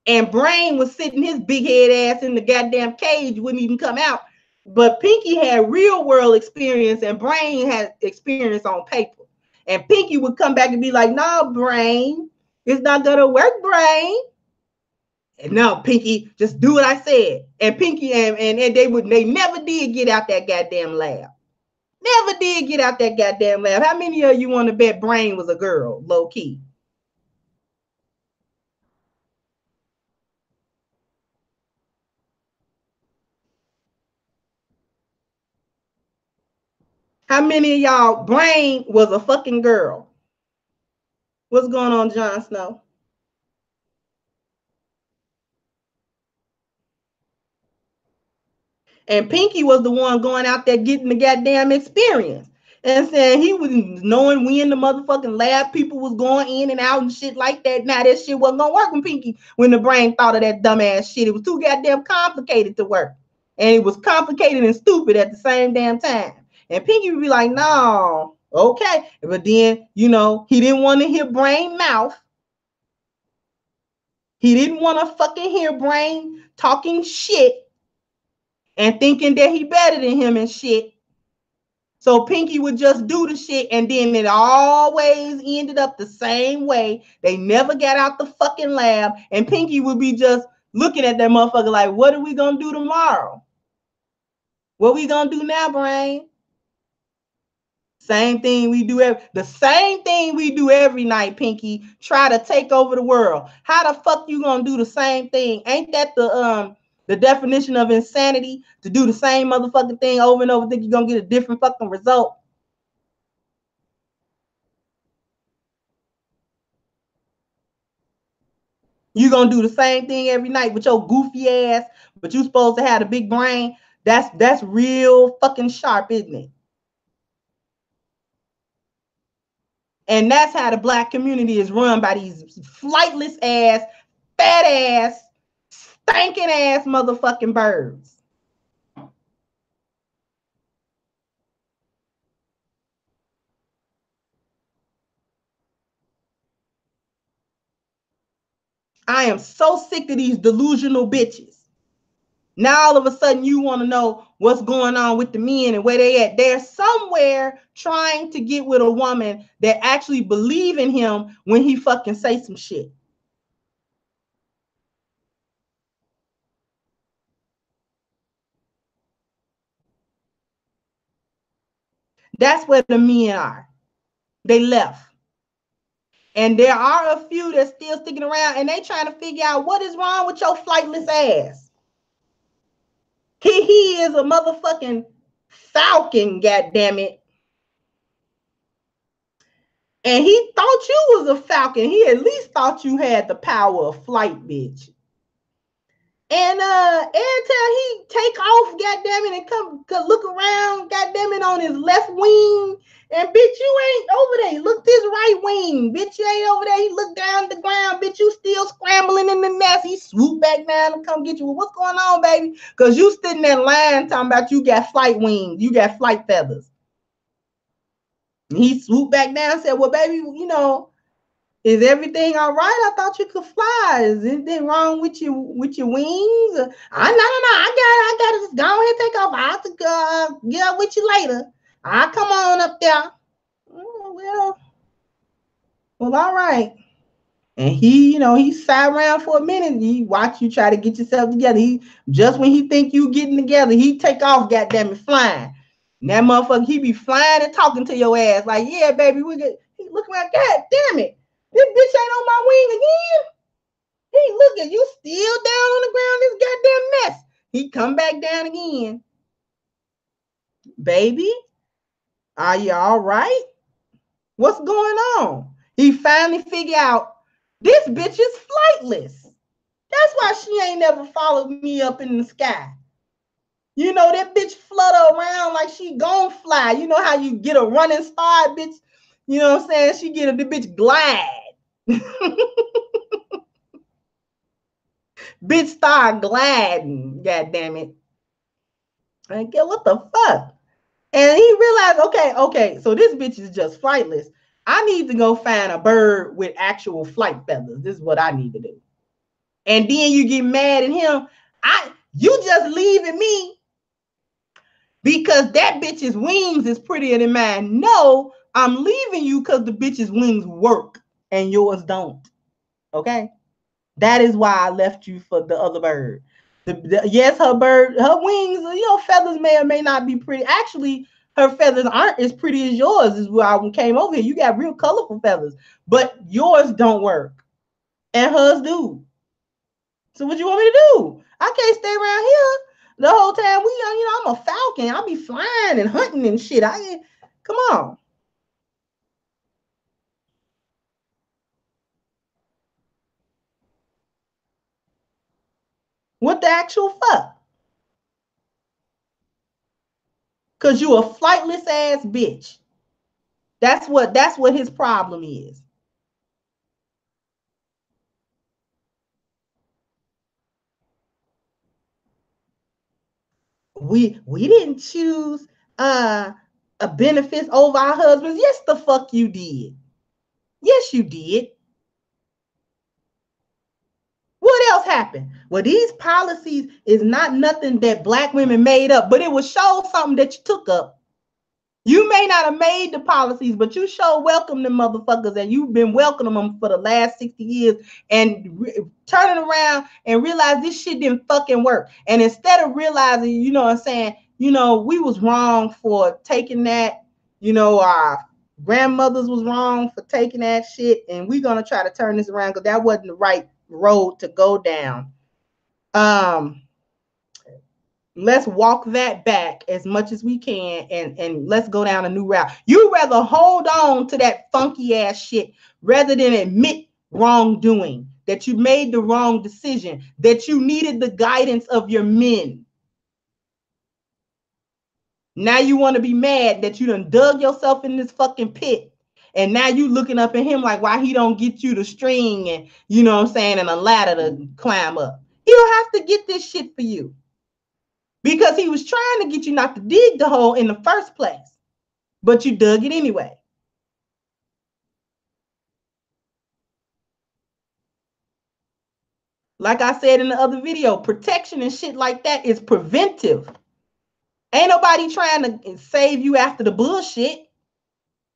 And Brain was sitting his big head ass in the goddamn cage, wouldn't even come out. But Pinky had real world experience, and Brain had experience on paper. And Pinky would come back and be like, "Nah, Brain, it's not gonna work, Brain." And no, Pinky, just do what I said. And Pinky and they never did get out that goddamn lab. Never did get out that goddamn lab. How many of you want to bet Brain was a girl, low key? How many of y'all Brain was a fucking girl? What's going on, Jon Snow? And Pinky was the one going out there getting the goddamn experience. And saying he was knowing when the motherfucking lab people was going in and out and shit like that. Now that shit wasn't gonna work when Pinky, when the Brain thought of that dumbass shit. It was too goddamn complicated to work. And it was complicated and stupid at the same damn time. And Pinky would be like, no, okay. But then, you know, he didn't want to hear Brain mouth. He didn't want to fucking hear Brain talking shit and thinking that he better than him and shit. So Pinky would just do the shit, and then it always ended up the same way. They never got out the fucking lab, and Pinky would be just looking at that motherfucker like, what are we gonna do tomorrow? What we gonna do now, Brain? Same thing we do the same thing we do every night, Pinky. Try to take over the world. How the fuck you gonna do the same thing? Ain't that the definition of insanity? To do the same motherfucking thing over and over, think you're gonna get a different fucking result? You gonna do the same thing every night with your goofy ass, but you supposed to have a big brain. That's real fucking sharp, isn't it? And that's how the Black community is run, by these flightless ass, fat ass, stinking ass motherfucking birds. I am so sick of these delusional bitches. Now all of a sudden you want to know what's going on with the men and where they at. They're somewhere trying to get with a woman that actually believe in him when he fucking say some shit. That's where the men are. They left. And there are a few that's still sticking around, and they trying to figure out what is wrong with your flightless ass. He is a motherfucking falcon, goddammit. And he thought you was a falcon. He at least thought you had the power of flight, bitch. And every time he take off, goddammit, and come look around, goddammit, on his left wing, and bitch, you ain't over there. Look this right wing, bitch, you ain't over there. He look down at the ground, bitch, you still scrambling in the nest. He swoop back down and come get you. Well, what's going on, baby? Because you sitting there lying, talking about you got flight wings, you got flight feathers. And he swooped back down and said, well, baby, you know, is everything all right? I thought you could fly. Is anything wrong with your wings? No. I got to just go ahead and take off. I have to get up with you later. I'll come on up there. Oh, well, all right. And he, you know, he sat around for a minute. He watch you try to get yourself together. He just when he think you getting together, he take off, goddamn it, flying. And that motherfucker, he be flying and talking to your ass like, yeah, baby, we get. He looking like, God damn it. This bitch ain't on my wing again. He look at you still down on the ground, this goddamn mess. He come back down again. Baby, are you all right? What's going on? He finally figured out this bitch is flightless. That's why she ain't never followed me up in the sky. You know, that bitch flutter around like she gon' fly. You know how you get a running start, bitch? You know what I'm saying? She get the bitch glide. Bitch start gliding, god damn it. Like, what the fuck? And he realized, okay, so this bitch is just flightless. I need to go find a bird with actual flight feathers. This is what I need to do. And then you get mad at him. You just leaving me because that bitch's wings is prettier than mine. No, I'm leaving you because the bitch's wings work and yours don't. Okay? That is why I left you for the other bird. Yes, her wings, you know, feathers may or may not be pretty. Actually, her feathers aren't as pretty as yours. Is why I came over here. You got real colorful feathers, but yours don't work, and hers do. So what you want me to do? I can't stay around here the whole time. You know, I'm a falcon. I'll be flying and hunting and shit. Come on. What the actual fuck? Cause you a flightless ass bitch. That's what his problem is. We didn't choose a benefits over our husbands. Yes, the fuck you did. Yes, you did. else happened? Well, these policies is not nothing that Black women made up, but it will show something that you took up. You may not have made the policies, but you sure welcome them motherfuckers, and you've been welcoming them for the last 60 years and turning around and realize this shit didn't fucking work. And instead of realizing, you know what I'm saying, you know, we was wrong for taking that, you know, our grandmothers was wrong for taking that shit, and we're going to try to turn this around because that wasn't the right road to go down. Let's walk that back as much as we can, and let's go down a new route. You rather hold on to that funky ass shit rather than admit wrongdoing, that you made the wrong decision, that you needed the guidance of your men. Now you want to be mad that you done dug yourself in this fucking pit, and now you looking up at him like why he don't get you the string and, you know what I'm saying, and a ladder to climb up. He don't have to get this shit for you, because he was trying to get you not to dig the hole in the first place, but you dug it anyway. Like I said in the other video, protection and shit like that is preventive. Ain't nobody trying to save you after the bullshit.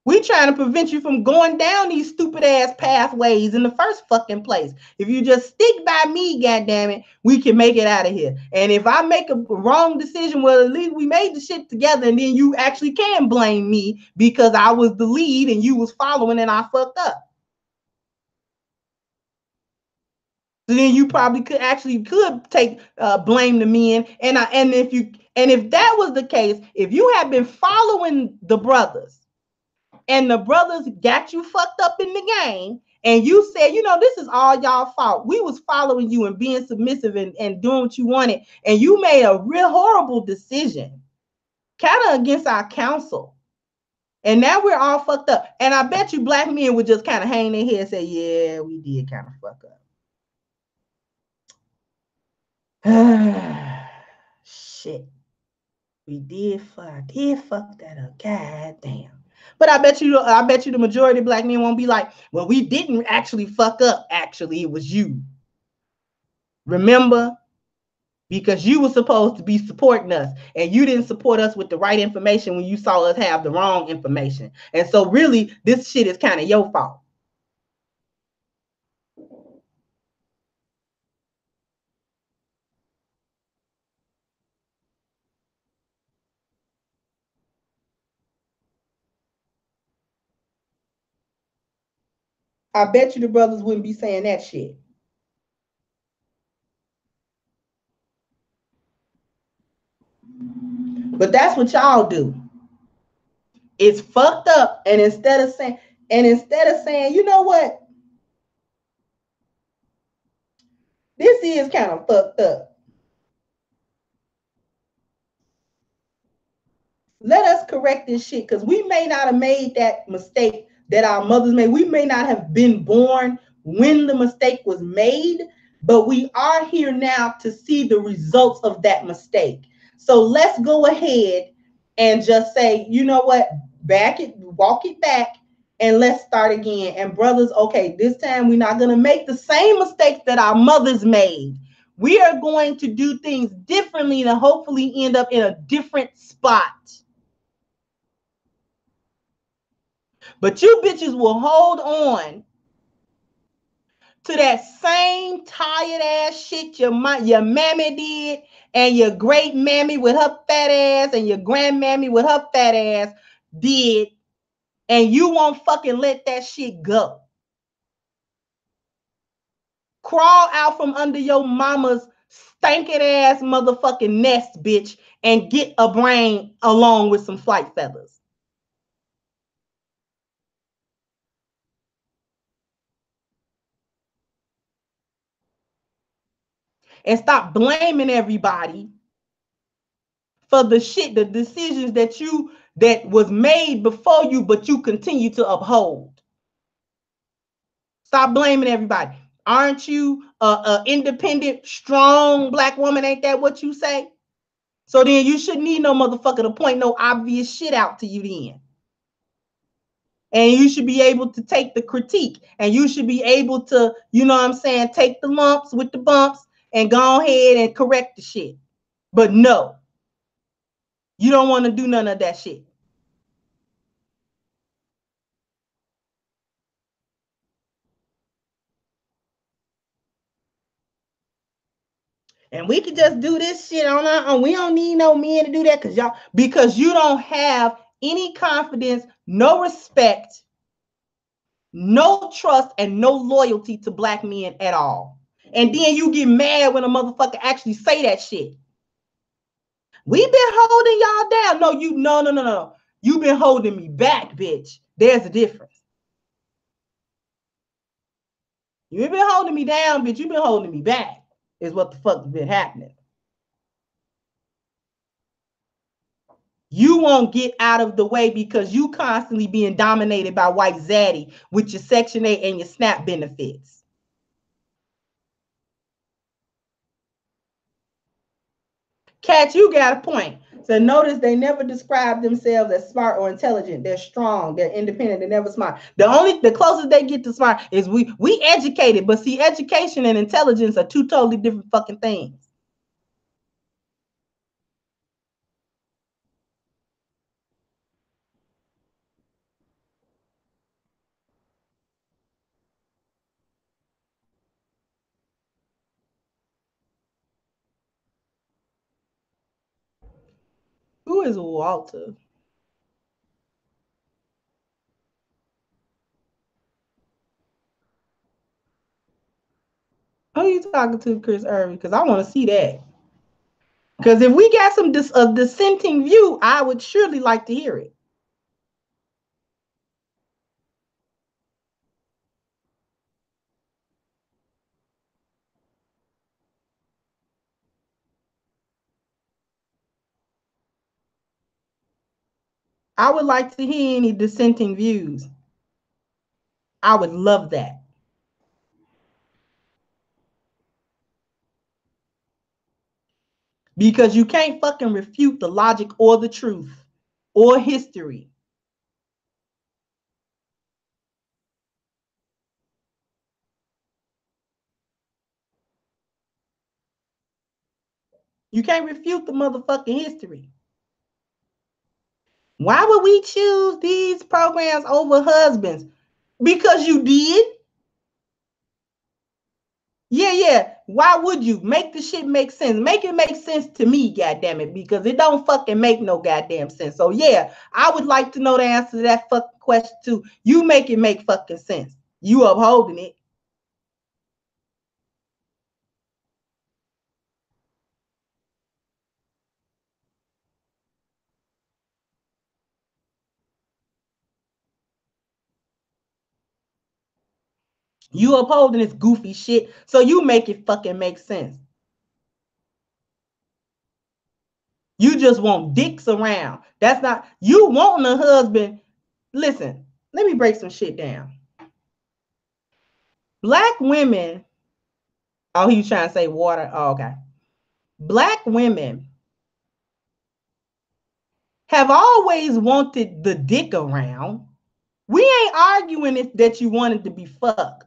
We trying to prevent you from going down these stupid ass pathways in the first fucking place. If you just stick by me, goddammit, we can make it out of here. And if I make a wrong decision, well, at least we made the shit together, and then you actually can blame me because I was the lead and you was following and I fucked up. So then you probably could take blame the men. And if that was the case, if you had been following the brothers, and the brothers got you fucked up in the game, and you said, you know, this is all y'all fault. We was following you and being submissive and doing what you wanted, and you made a real horrible decision, kind of against our counsel. And now we're all fucked up. And I bet you Black men would just kind of hang their head and say, yeah, we did kind of fuck up. Shit. I did fuck that up. God damn. But I bet you the majority of Black men won't be like, well, we didn't actually fuck up. Actually, it was you. Remember? Because you were supposed to be supporting us, and you didn't support us with the right information when you saw us have the wrong information. And so really, this shit is kind of your fault. I bet you the brothers wouldn't be saying that shit. But that's what y'all do. It's fucked up. And instead of saying, you know what? This is kind of fucked up. Let us correct this shit, because we may not have made that mistake that our mothers made. We may not have been born when the mistake was made, but we are here now to see the results of that mistake. So let's go ahead and just say, you know what, walk it back, and let's start again. And brothers, okay, this time we're not going to make the same mistakes that our mothers made. We are going to do things differently to hopefully end up in a different spot. But you bitches will hold on to that same tired ass shit your mammy did, and your great mammy with her fat ass, and your grandmammy with her fat ass did, and you won't fucking let that shit go. Crawl out from under your mama's stinking ass motherfucking nest, bitch, and get a brain along with some flight feathers. And stop blaming everybody for the shit, the decisions that was made before you, but you continue to uphold. Stop blaming everybody. Aren't you a independent, strong Black woman? Ain't that what you say? So then you shouldn't need no motherfucker to point no obvious shit out to you then. And you should be able to take the critique, and you should be able to, you know what I'm saying, take the lumps with the bumps and go ahead and correct the shit. But no, you don't want to do none of that shit. And we could just do this shit on our own. We don't need no men to do that because you don't have any confidence, no respect, no trust, and no loyalty to black men at all. And then you get mad when a motherfucker actually say that shit. We've been holding y'all down. No. You've been holding me back, bitch. There's a difference. You've been holding me down, bitch. You've been holding me back, is what the fuck's been happening. You won't get out of the way because you constantly being dominated by white zaddy with your Section 8 and your SNAP benefits. Cat, you got a point. So notice they never describe themselves as smart or intelligent. They're strong. They're independent. They're never smart. The closest they get to smart is we educated. But see, education and intelligence are two totally different fucking things. Who is Walter? Who are you talking to, Chris Irving? Because I want to see that. Because if we got some dissenting view, I would surely like to hear it. I would like to hear any dissenting views. I would love that. Because you can't fucking refute the logic or the truth or history. You can't refute the motherfucking history. Why would we choose these programs over husbands? Because you did. Yeah. Why would you? Make the shit make sense. Make it make sense to me, goddammit, because it don't fucking make no goddamn sense. So yeah, I would like to know the answer to that fucking question too. You make it make fucking sense. You upholding it. You upholding this goofy shit, so you make it fucking make sense. You just want dicks around. That's not, you wanting a husband. Listen, let me break some shit down. Black women, oh, he was trying to say water. Oh, okay. Black women have always wanted the dick around. We ain't arguing that you wanted to be fucked.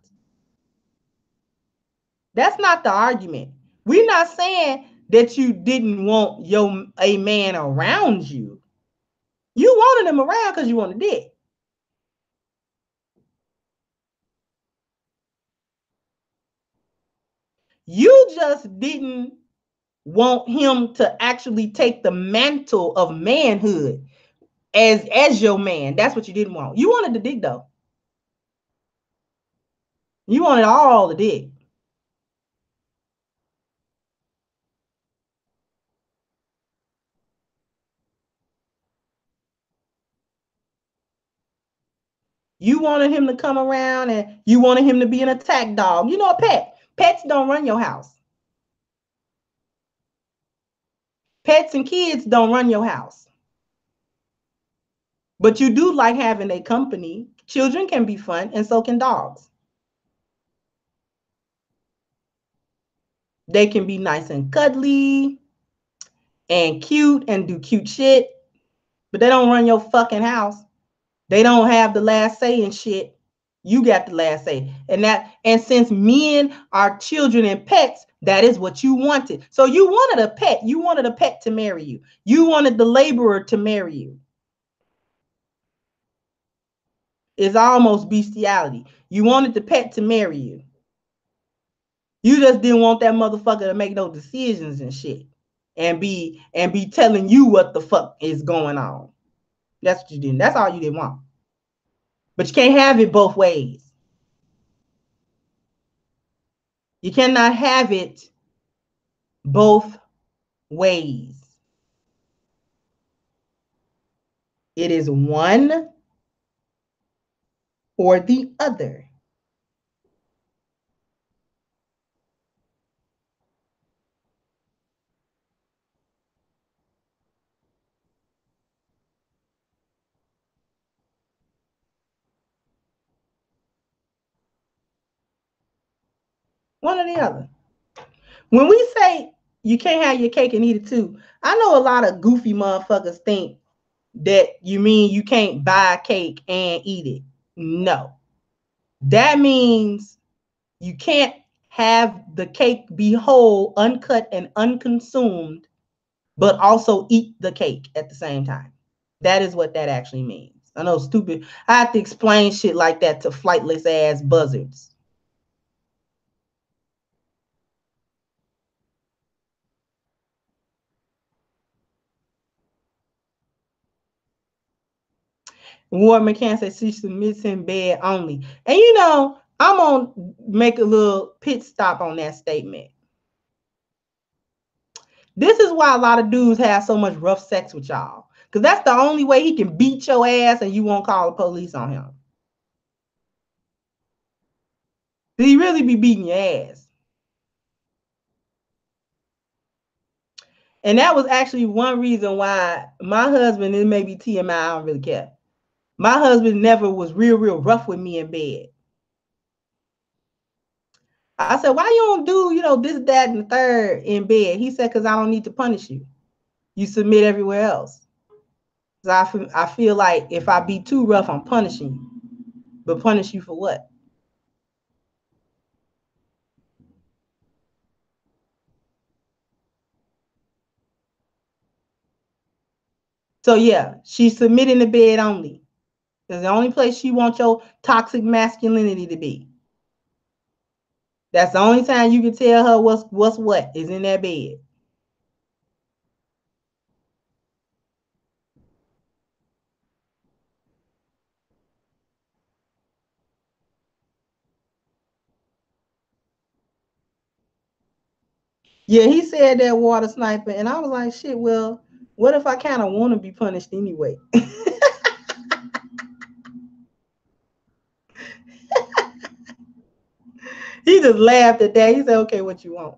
That's not the argument. We're not saying that you didn't want a man around you. You wanted him around because you wanted dick. You just didn't want him to actually take the mantle of manhood as your man. That's what you didn't want. You wanted the dick though. You wanted all the dick. You wanted him to come around and you wanted him to be an attack dog. You know, a pet. Pets don't run your house. Pets and kids don't run your house. But you do like having a company. Children can be fun, and so can dogs. They can be nice and cuddly and cute and do cute shit, but they don't run your fucking house. They don't have the last say in shit. You got the last say. And since men are children and pets, that is what you wanted. So you wanted a pet. You wanted a pet to marry you. You wanted the laborer to marry you. It's almost bestiality. You wanted the pet to marry you. You just didn't want that motherfucker to make no decisions and shit. And be telling you what the fuck is going on. That's what you didn't. That's all you didn't want. But you can't have it both ways. You cannot have it both ways. It is one or the other. One or the other. When we say you can't have your cake and eat it too, I know a lot of goofy motherfuckers think that you mean you can't buy a cake and eat it. No. That means you can't have the cake be whole, uncut, and unconsumed, but also eat the cake at the same time. That is what that actually means. I know, stupid. I have to explain shit like that to flightless ass buzzards. Ward McCann said she submits in bed only. And you know, I'm gonna make a little pit stop on that statement. This is why a lot of dudes have so much rough sex with y'all. Because that's the only way he can beat your ass and you won't call the police on him. He really be beating your ass. And that was actually one reason why my husband, it may be TMI, I don't really care. My husband never was real rough with me in bed. I said, why you don't do, this, that, and the third in bed? He said, because I don't need to punish you. You submit everywhere else. So I feel like if I be too rough, I'm punishing you. But punish you for what? So yeah, she's submitting to bed only. It's the only place she wants your toxic masculinity to be. That's the only time you can tell her what's what is in that bed. Yeah, he said that water sniper, and I was like, shit, well, what if I kind of want to be punished anyway? He just laughed at that. He said, okay, what you want?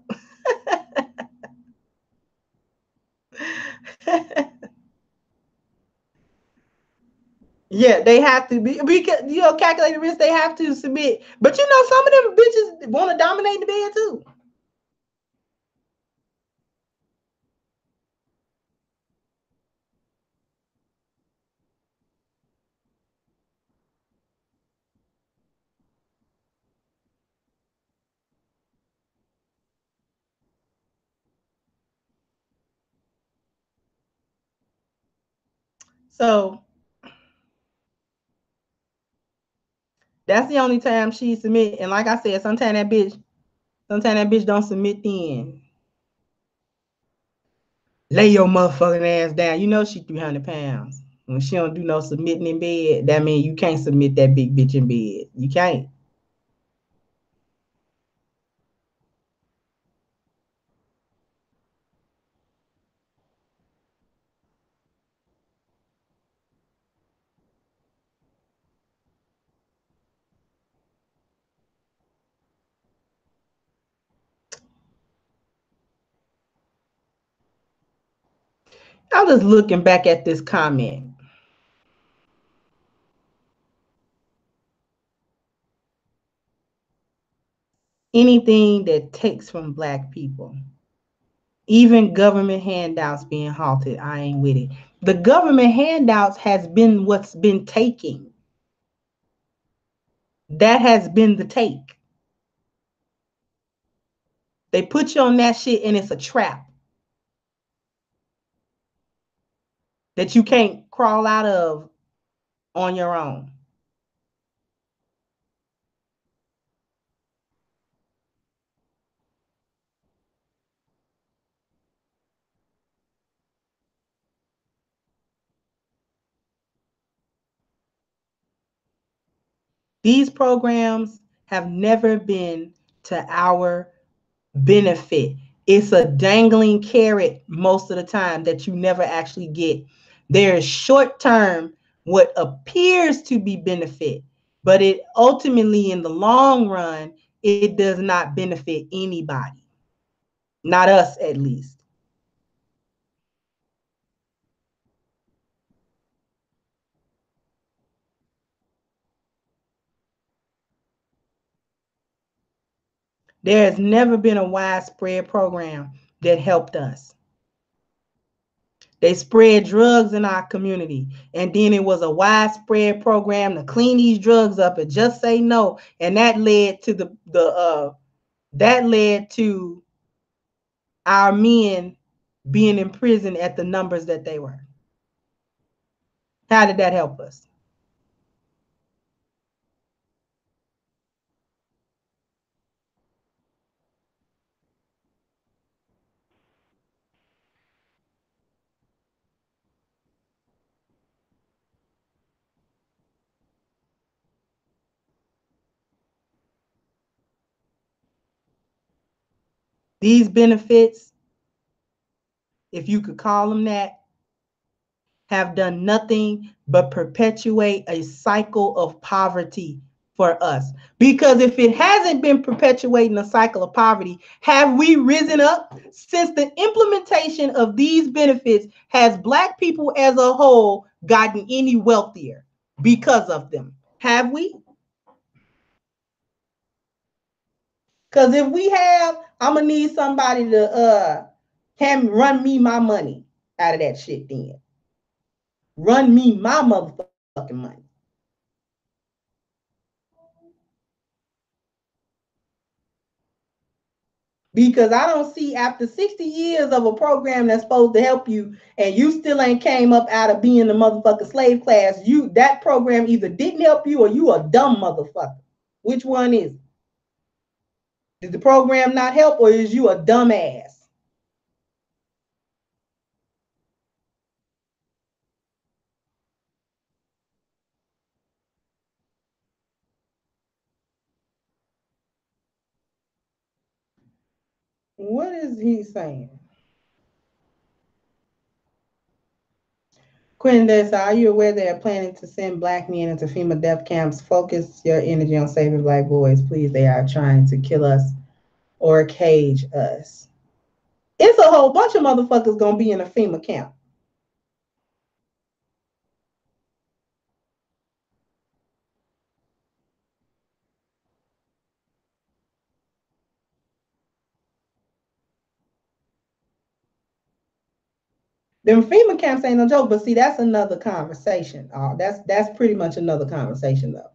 Yeah, they have to be, because calculated risk, they have to submit. But some of them bitches want to dominate the bed too. So that's the only time she submit. And like I said, sometimes that bitch don't submit then. Lay your motherfucking ass down. You know she 300 pounds. When she don't do no submitting in bed, that means you can't submit that big bitch in bed. You can't. I'm just looking back at this comment. Anything that takes from Black people, even government handouts being halted, I ain't with it. The government handouts has been what's been taking. That has been the take. They put you on that shit and it's a trap that you can't crawl out of on your own. These programs have never been to our benefit. It's a dangling carrot most of the time that you never actually get. There is short term, what appears to be benefit, but it ultimately, in the long run, it does not benefit anybody. Not us, at least. There has never been a widespread program that helped us. They spread drugs in our community, and then it was a widespread program to clean these drugs up and just say no, and that led to that led to our men being in prison at the numbers that they were. How did that help us? These benefits, if you could call them that, have done nothing but perpetuate a cycle of poverty for us. Because if it hasn't been perpetuating a cycle of poverty, have we risen up? Since the implementation of these benefits, has Black people as a whole gotten any wealthier because of them? Have we? Because if we have, I'm gonna need somebody to run me my money out of that shit then. Run me my motherfucking money. Because I don't see, after 60 years of a program that's supposed to help you and you still ain't came up out of being the motherfucking slave class, that program either didn't help you or you a dumb motherfucker. Which one is it? Did the program not help or is you a dumbass? What is he saying? Quentin says, are you aware they are planning to send Black men into FEMA death camps? Focus your energy on saving Black boys, please. They are trying to kill us or cage us. It's a whole bunch of motherfuckers gonna be in a FEMA camp. Them FEMA camps ain't no joke, but see, that's another conversation. That's pretty much another conversation, though.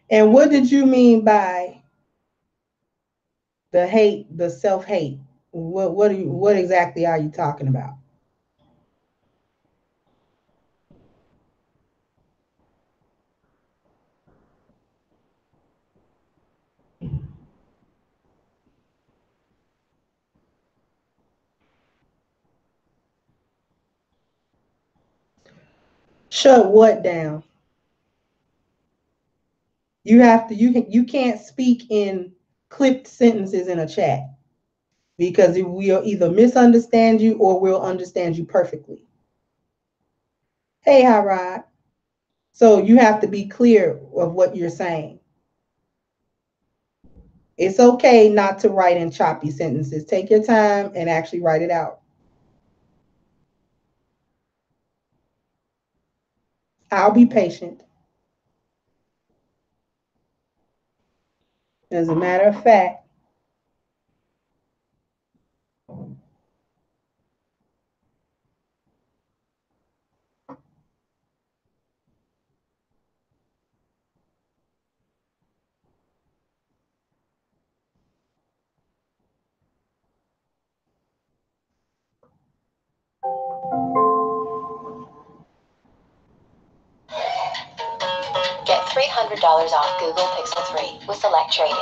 And what did you mean by the hate, the self-hate? What exactly are you talking about? Shut what down? You can't speak in clipped sentences in a chat because we'll either misunderstand you or we'll understand you perfectly. Hey, Rod. So you have to be clear of what you're saying. It's okay not to write in choppy sentences. Take your time and actually write it out. I'll be patient. As a matter of fact, get $300 off Google Pixel 3 with Select Trading.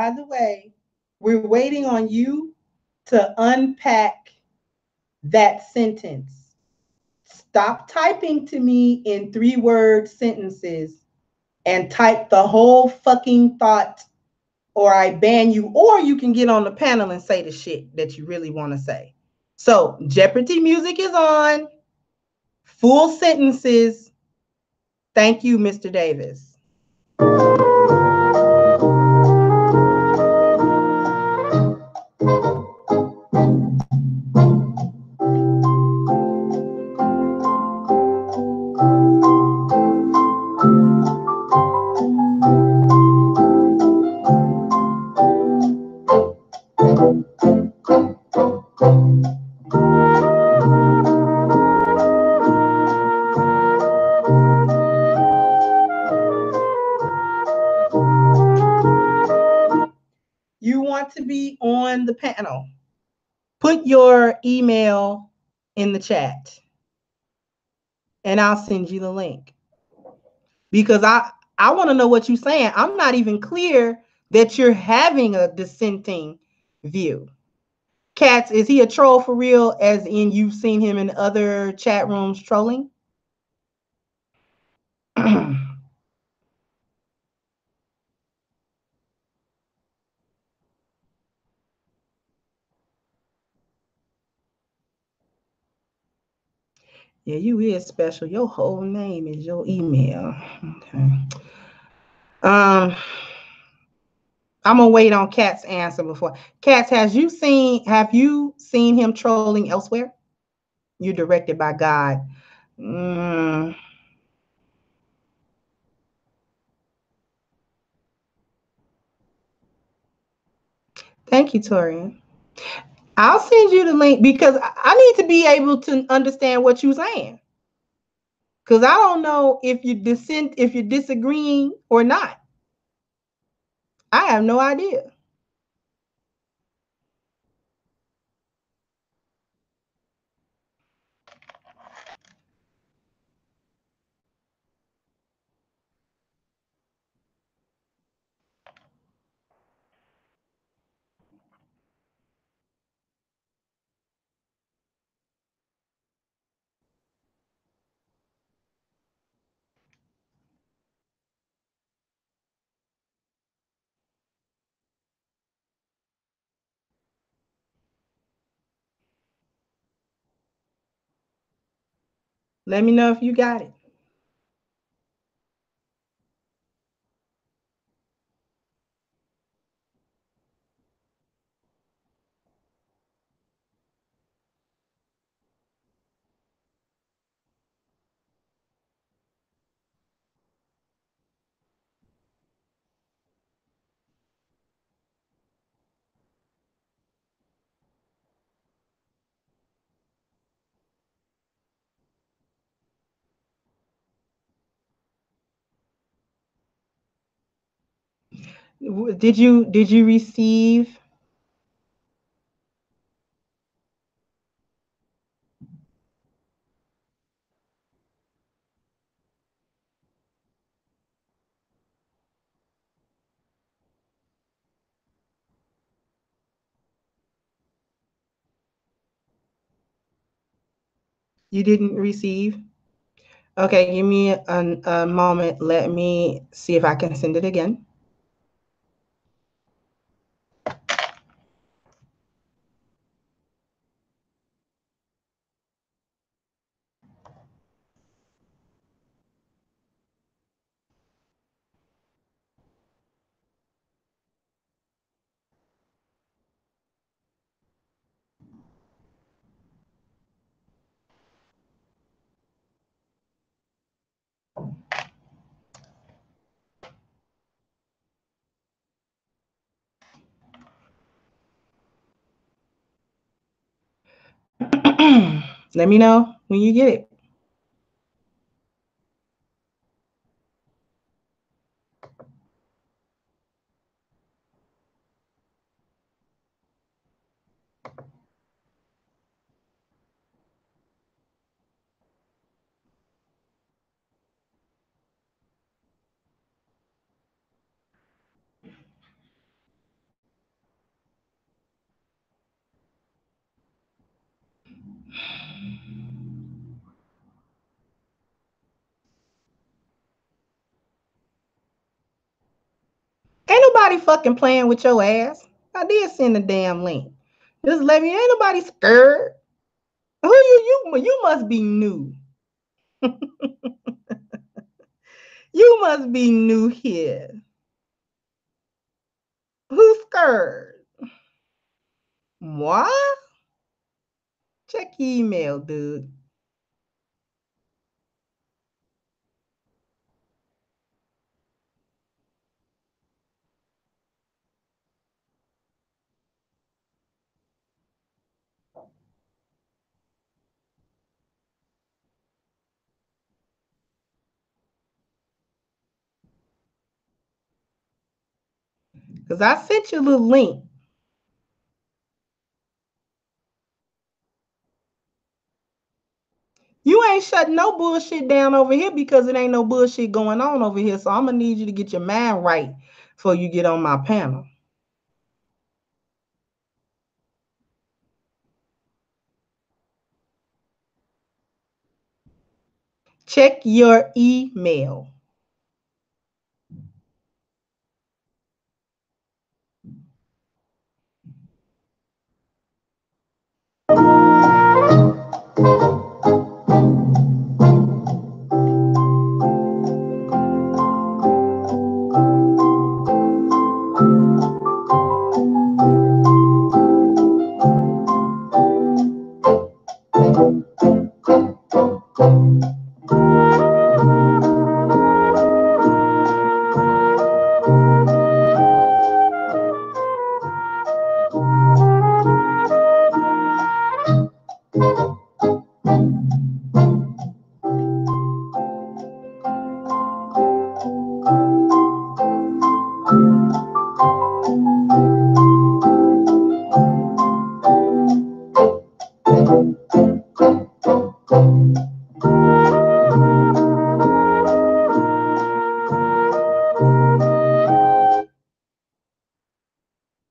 by the way, we're waiting on you to unpack that sentence. Stop typing to me in 3-word sentences and type the whole fucking thought, or I ban you, or you can get on the panel and say the shit that you really want to say. So Jeopardy music is on. Full sentences. Thank you, Mr. Davis. You want to be on the panel, put your email in the chat and I'll send you the link. Because I want to know what you're saying. I'm not even clear that you're having a dissenting view. Katz, is he a troll for real, as in you've seen him in other chat rooms trolling? Yeah, you is special. Your whole name is your email. Okay. I'm gonna wait on Kat's answer before. Katz, have you seen him trolling elsewhere? You're directed by God. Thank you, Torian. I'll send you the link because I need to be able to understand what you're saying. Because I don't know if you're disagreeing or not. I have no idea. Let me know if you got it. Did you receive? You didn't receive? Okay, give me a moment. Let me see if I can send it again. Let me know when you get it. Ain't nobody fucking playing with your ass. I did send the damn link. Just let me. Ain't nobody scared. Who you must be new. You must be new here. Who's scared? What? Check your email, dude. Because I sent you a little link. You ain't shutting no bullshit down over here because it ain't no bullshit going on over here. So I'm going to need you to get your mind right before you get on my panel. Check your email.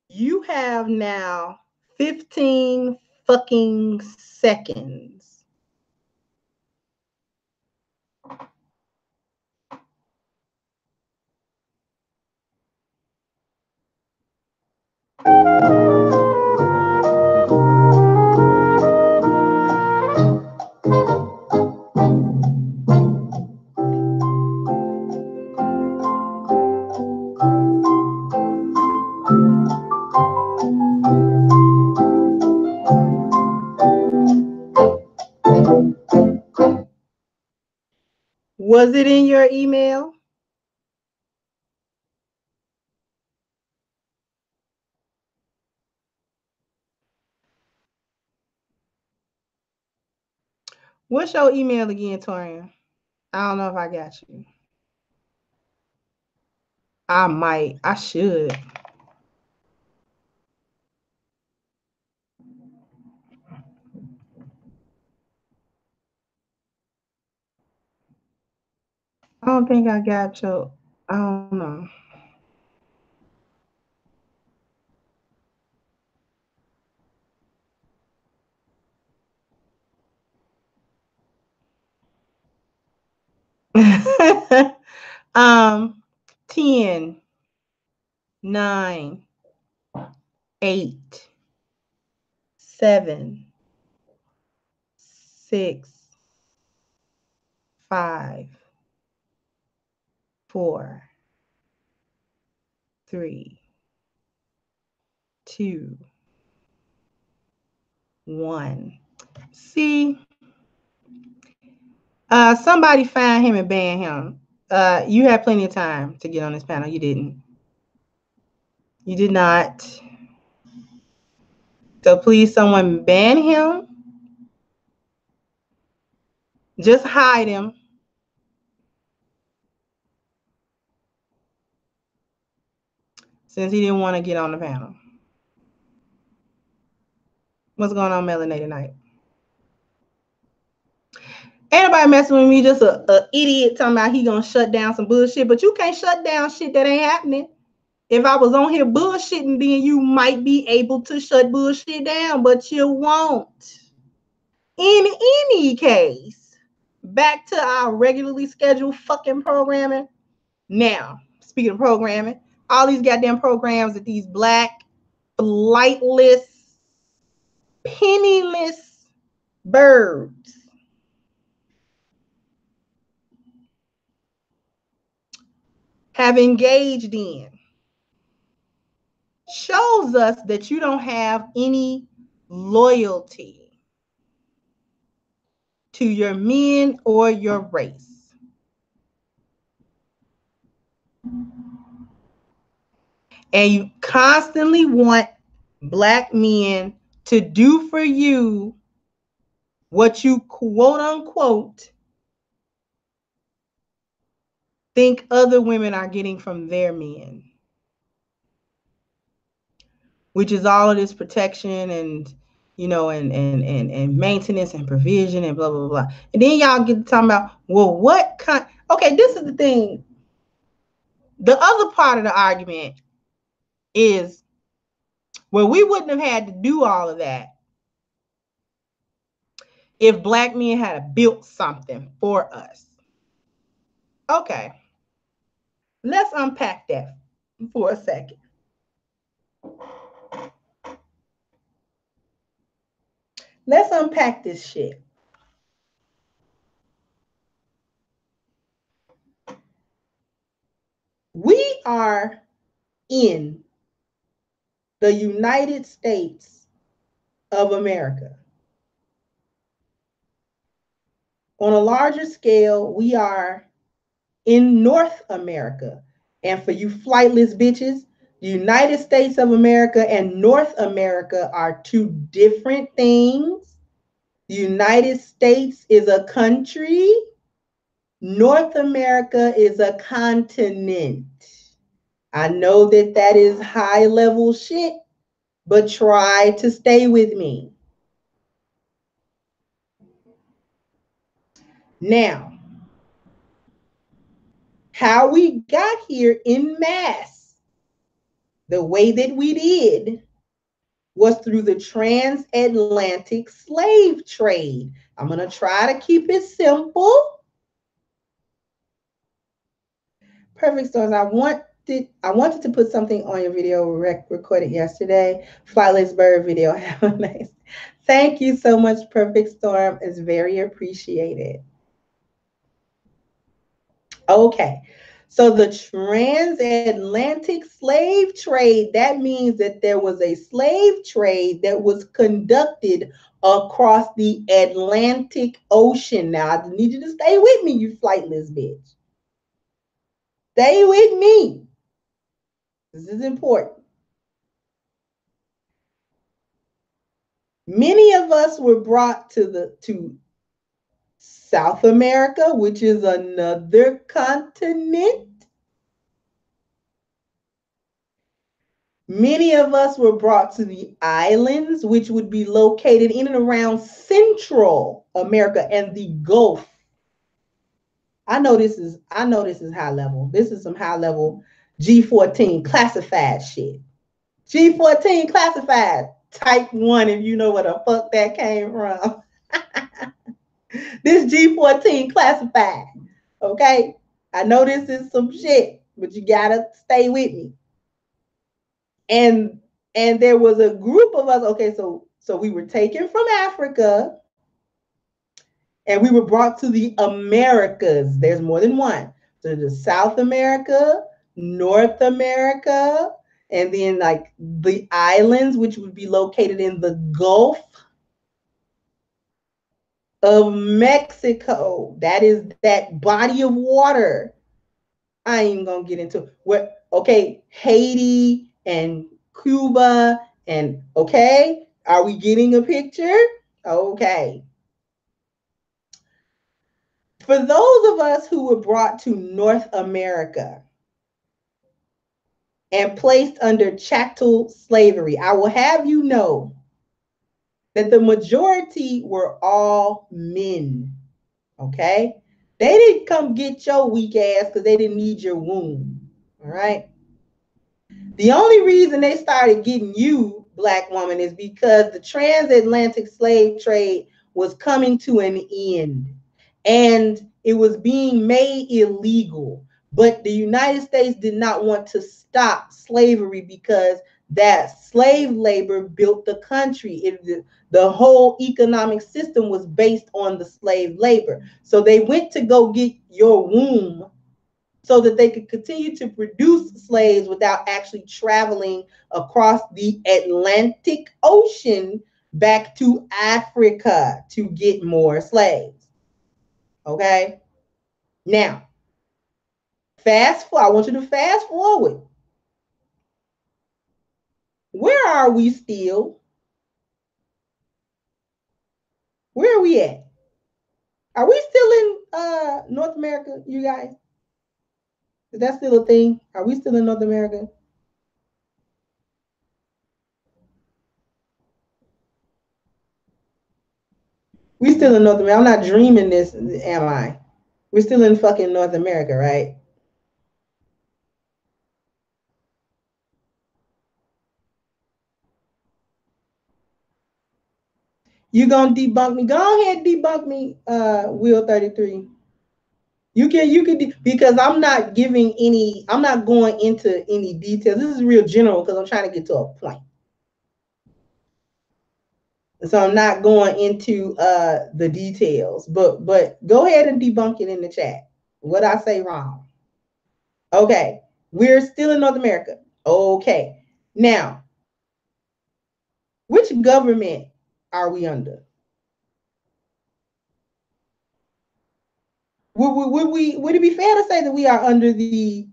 You have now 15 fucking seconds. Was it in your email? What's your email again, Torian? I don't know if I got you. I might. I should. I don't think I got your. I don't know. um, 10, 9, 8, 7, 6, 5, 4, 3, 2, 1. See, somebody find him and ban him. You had plenty of time to get on this panel. You didn't. You did not. So please, someone ban him Just hide him. Since he didn't want to get on the panel. What's going on, Melanated Night? Ain't nobody messing with me, just a idiot talking about he gonna shut down some bullshit, but you can't shut down shit that ain't happening. If I was on here bullshitting, then you might be able to shut bullshit down, but you won't. In any case, back to our regularly scheduled fucking programming. Now, speaking of programming, all these goddamn programs that these black, flightless, penniless birds have engaged in shows us that you don't have any loyalty to your men or your race. And you constantly want black men to do for you what you quote unquote think other women are getting from their men, which is all of this protection and, you know, and maintenance and provision and blah, blah, blah. And then y'all get talking about, well, what kind? Okay, this is the thing. The other part of the argument is, well, we wouldn't have had to do all of that if black men had built something for us. Okay, let's unpack that for a second. Let's unpack this shit. We are in the United States of America. On a larger scale, we are in North America. And for you flightless bitches, the United States of America and North America are two different things. The United States is a country. North America is a continent. I know that that is high level shit, but try to stay with me. Now, how we got here in mass, the way that we did, was through the transatlantic slave trade. I'm going to try to keep it simple. Perfect Stars, I wanted to put something on your video recorded yesterday. Flightless bird video. Have a nice. Thank you so much, Perfect Storm. It's very appreciated. Okay. So the transatlantic slave trade, that means that there was a slave trade that was conducted across the Atlantic Ocean. Now, I need you to stay with me, you flightless bitch. Stay with me. This is important. Many of us were brought to South America, which is another continent. Many of us were brought to the islands, which would be located in and around Central America and the Gulf. I know this is high level. This is some high level G14 classified shit. G14 classified type 1, if you know where the fuck that came from. This G14 classified. Okay? I know this is some shit, but you gotta stay with me. And there was a group of us. Okay, so we were taken from Africa and we were brought to the Americas. There's more than one. So there's South America, North America, and then like the islands, which would be located in the Gulf of Mexico. That is that body of water. I ain't even gonna get into what. Okay, Haiti and Cuba, and okay, are we getting a picture? Okay. For those of us who were brought to North America and placed under chattel slavery, I will have you know that the majority were all men, okay? They didn't come get your weak ass because they didn't need your womb, all right? The only reason they started getting you, Black woman, is because the transatlantic slave trade was coming to an end and it was being made illegal. But the United States did not want to stop slavery because that slave labor built the country. The whole economic system was based on the slave labor. So they went to go get your womb so that they could continue to produce slaves without actually traveling across the Atlantic Ocean back to Africa to get more slaves. Okay? Now, I want you to fast forward. Where are we still? Where are we at? Are we still in North America, you guys? Is that still a thing? Are we still in North America? We still in North America. I'm not dreaming this, am I? We're still in fucking North America, right? You gonna debunk me? Go ahead, debunk me, Will 33. You can because I'm not giving any. I'm not going into any details. This is real general because I'm trying to get to a point. So I'm not going into the details. But go ahead and debunk it in the chat. What I say wrong? Okay, we're still in North America. Okay, now which government are we under? Would it be fair to say that we are under the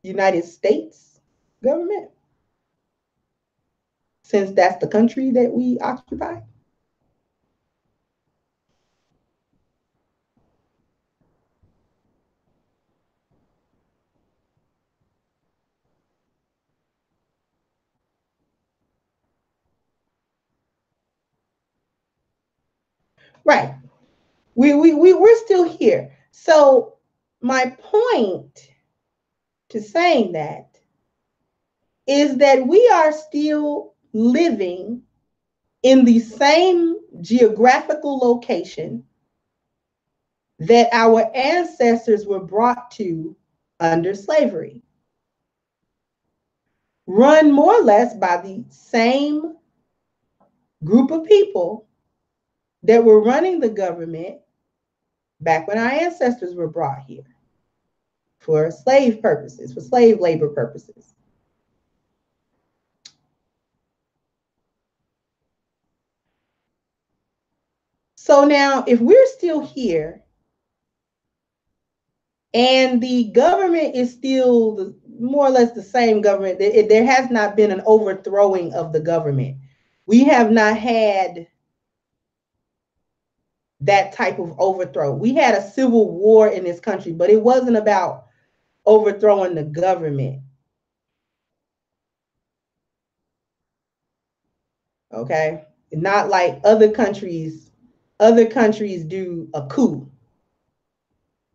United States government, since that's the country that we occupy? Right. We're still here. So my point to saying that is that we are still living in the same geographical location that our ancestors were brought to under slavery, run more or less by the same group of people that were running the government back when our ancestors were brought here for slave purposes, for slave labor purposes. So now, if we're still here and the government is still more or less the same government, there has not been an overthrowing of the government. We have not had that type of overthrow. We had a civil war in this country, but it wasn't about overthrowing the government. Okay? Not like other countries do a coup.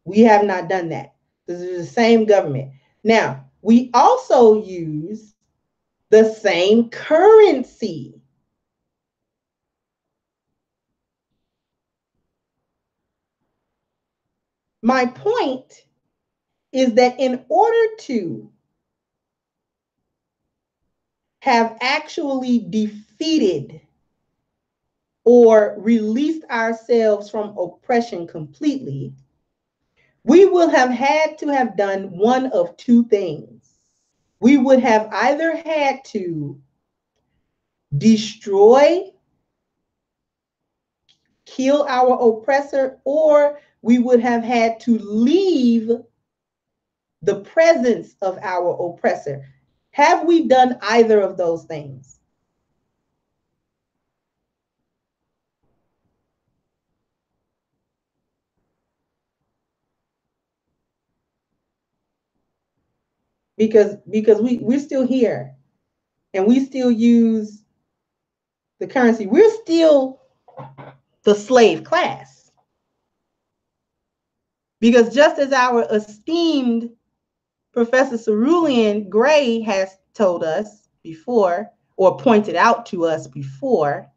We have not done that. This is the same government. Now, we also use the same currency. My point is that in order to have actually defeated or released ourselves from oppression completely, we will have had to have done one of two things. We would have either had to destroy, kill our oppressor, or we would have had to leave the presence of our oppressor. Have we done either of those things? because we're still here and we still use the currency. We're still the slave class. Because just as our esteemed Professor Cerulean Gray has told us before, or pointed out to us before,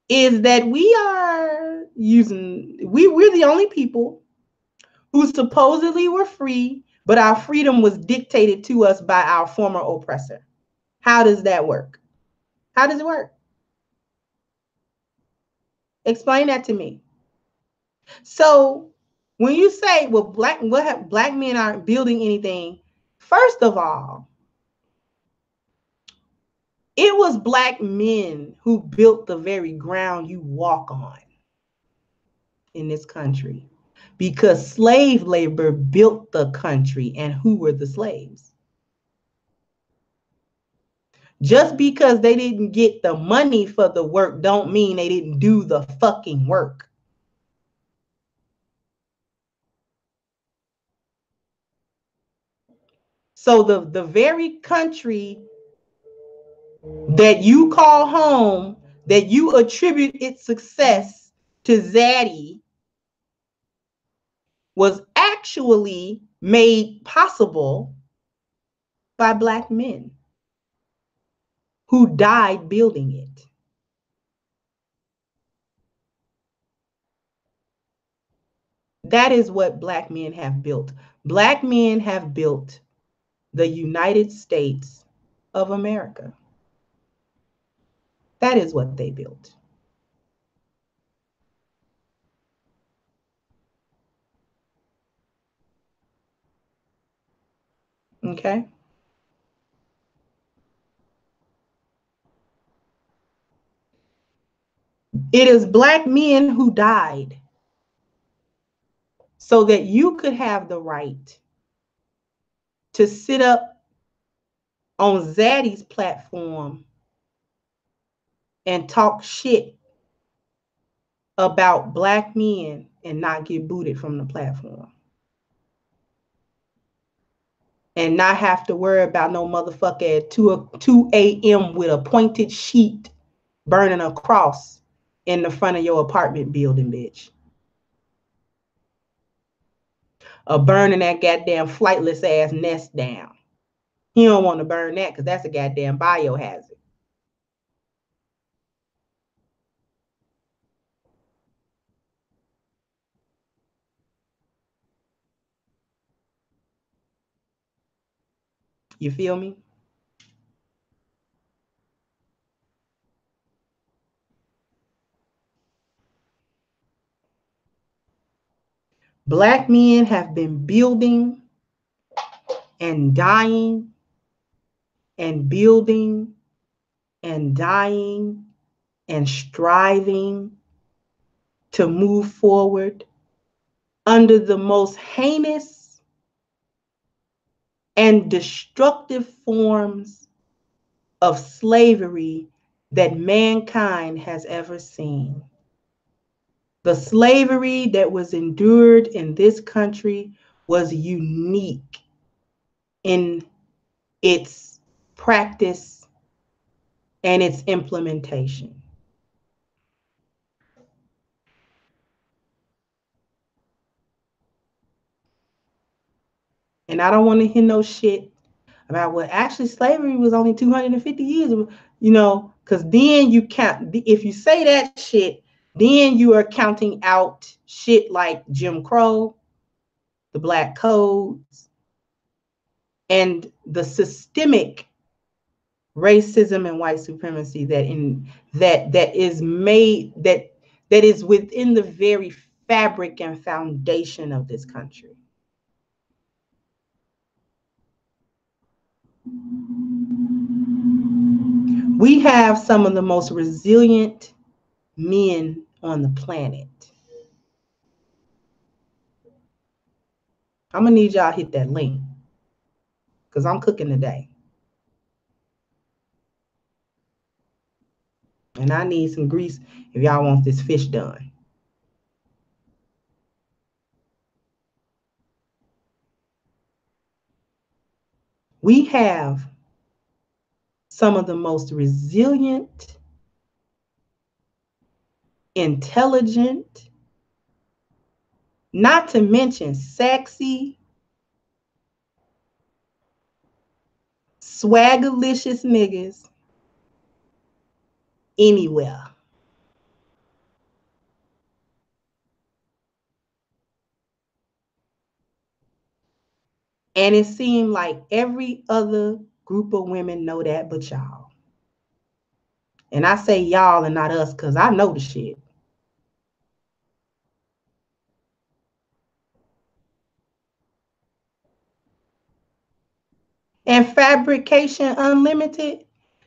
is that we are we're the only people who supposedly were free, but our freedom was dictated to us by our former oppressor. How does that work? How does it work? Explain that to me. So when you say, well, black men aren't building anything, first of all, it was black men who built the very ground you walk on in this country, because slave labor built the country. And who were the slaves? Just because they didn't get the money for the work don't mean they didn't do the fucking work. So the very country that you call home, that you attribute its success to Zaddy, was actually made possible by black men who died building it. That is what black men have built. Black men have built the United States of America. That is what they built. Okay? It is black men who died so that you could have the right to sit up on Zaddy's platform and talk shit about black men and not get booted from the platform. And not have to worry about no motherfucker at 2 a.m. with a pointed sheet burning a cross in the front of your apartment building, bitch. Or burning that goddamn flightless ass nest down. You don't want to burn that because that's a goddamn biohazard. You feel me? Black men have been building and dying and building and dying and striving to move forward under the most heinous and destructive forms of slavery that mankind has ever seen. The slavery that was endured in this country was unique in its practice and its implementation. And I don't want to hear no shit about what actually slavery was only 250 years, you know, because then you count, if you say that shit, then you are counting out shit like Jim Crow, the Black Codes, and the systemic racism and white supremacy that is within the very fabric and foundation of this country. We have some of the most resilient men on the planet. I'm gonna need y'all to hit that link because I'm cooking today. And I need some grease if y'all want this fish done. We have some of the most resilient, intelligent, not to mention sexy, swagalicious niggas anywhere. And it seemed like every other group of women know that but y'all. And I say y'all and not us because I know the shit. And Fabrication Unlimited,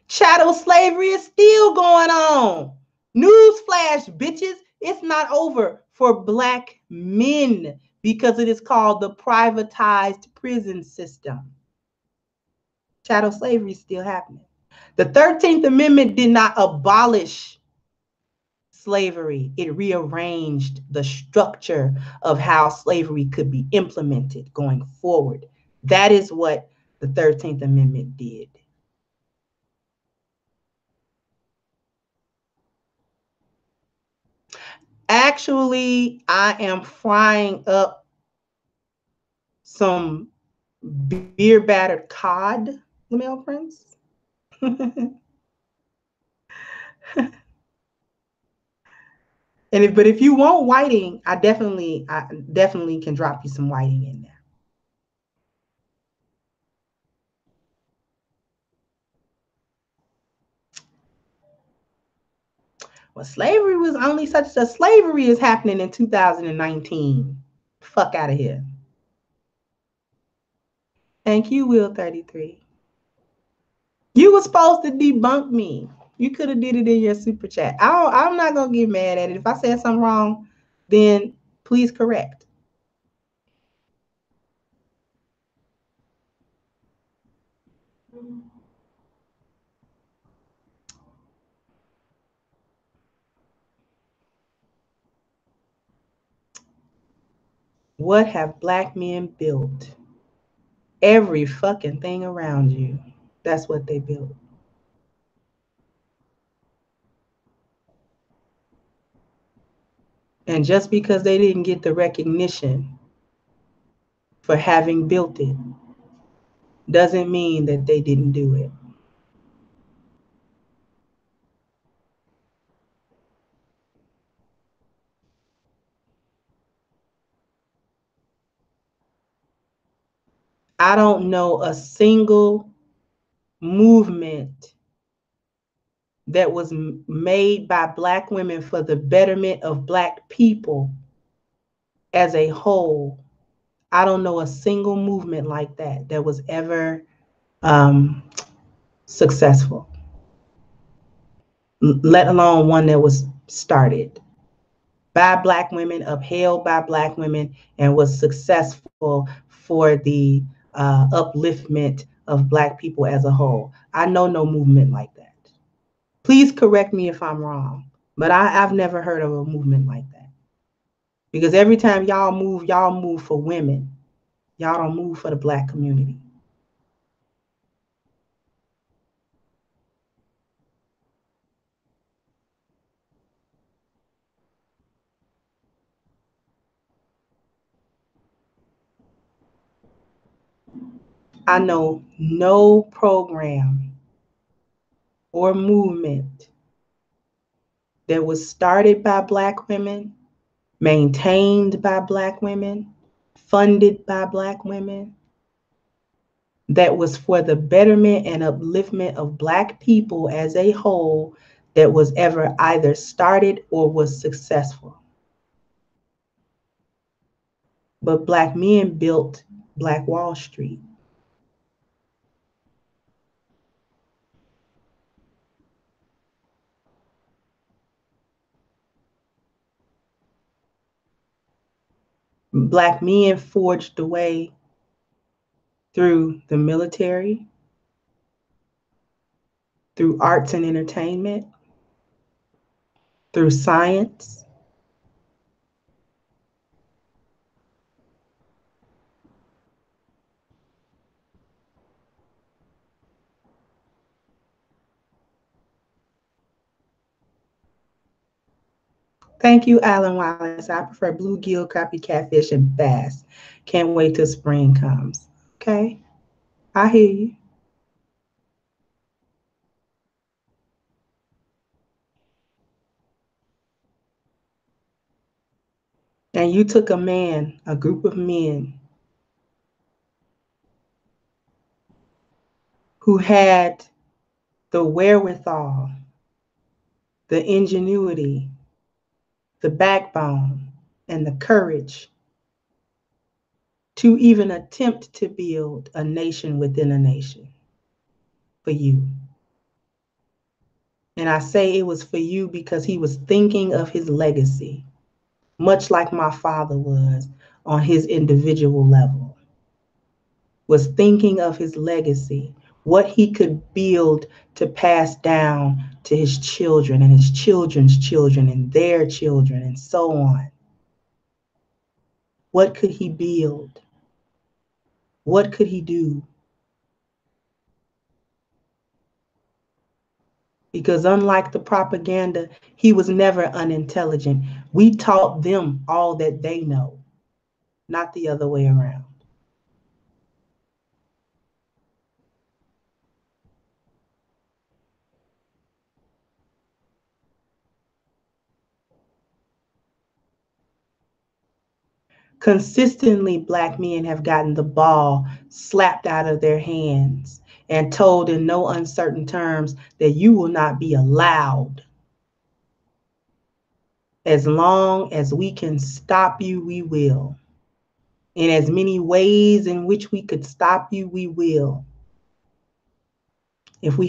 chattel slavery is still going on. Newsflash, bitches, it's not over for Black men because it is called the privatized prison system. Chattel slavery is still happening. The 13th Amendment did not abolish slavery. It rearranged the structure of how slavery could be implemented going forward. That is what the 13th Amendment did. Actually, I am frying up some beer battered cod, male friends. But if you want whiting, I definitely can drop you some whiting in there. Well, slavery was only such that slavery is happening in 2019. Fuck out of here. Thank you, Will 33. You were supposed to debunk me. You could have did it in your super chat. I'm not gonna get mad at it. If I said something wrong, then please correct. What have Black men built? Every fucking thing around you. That's what they built. And just because they didn't get the recognition for having built it doesn't mean that they didn't do it. I don't know a single movement that was made by Black women for the betterment of Black people as a whole. I don't know a single movement like that was ever successful, let alone one that was started by Black women, upheld by Black women, and was successful for the upliftment of Black people as a whole. I know no movement like that. Please correct me if I'm wrong, but I've never heard of a movement like that. Because every time y'all move for women. Y'all don't move for the Black community. I know no program or movement that was started by Black women, maintained by Black women, funded by Black women, that was for the betterment and upliftment of Black people as a whole that was ever either started or was successful. But Black men built Black Wall Street. Black men forged the way through the military, through arts and entertainment, through science, . Thank you, Alan Wallace. I prefer bluegill, crappie, catfish, and bass. Can't wait till spring comes. Okay, I hear you. And you took a man, a group of men who had the wherewithal, the ingenuity, the backbone, and the courage to even attempt to build a nation within a nation for you. And I say it was for you because he was thinking of his legacy, much like my father was on his individual level, was thinking of his legacy, what he could build to pass down to his children and his children's children and their children and so on. What could he build? What could he do? Because unlike the propaganda, he was never unintelligent. We taught them all that they know, not the other way around. Consistently, Black men have gotten the ball slapped out of their hands and told in no uncertain terms that you will not be allowed. As long as we can stop you, we will. In as many ways in which we could stop you, we will. If we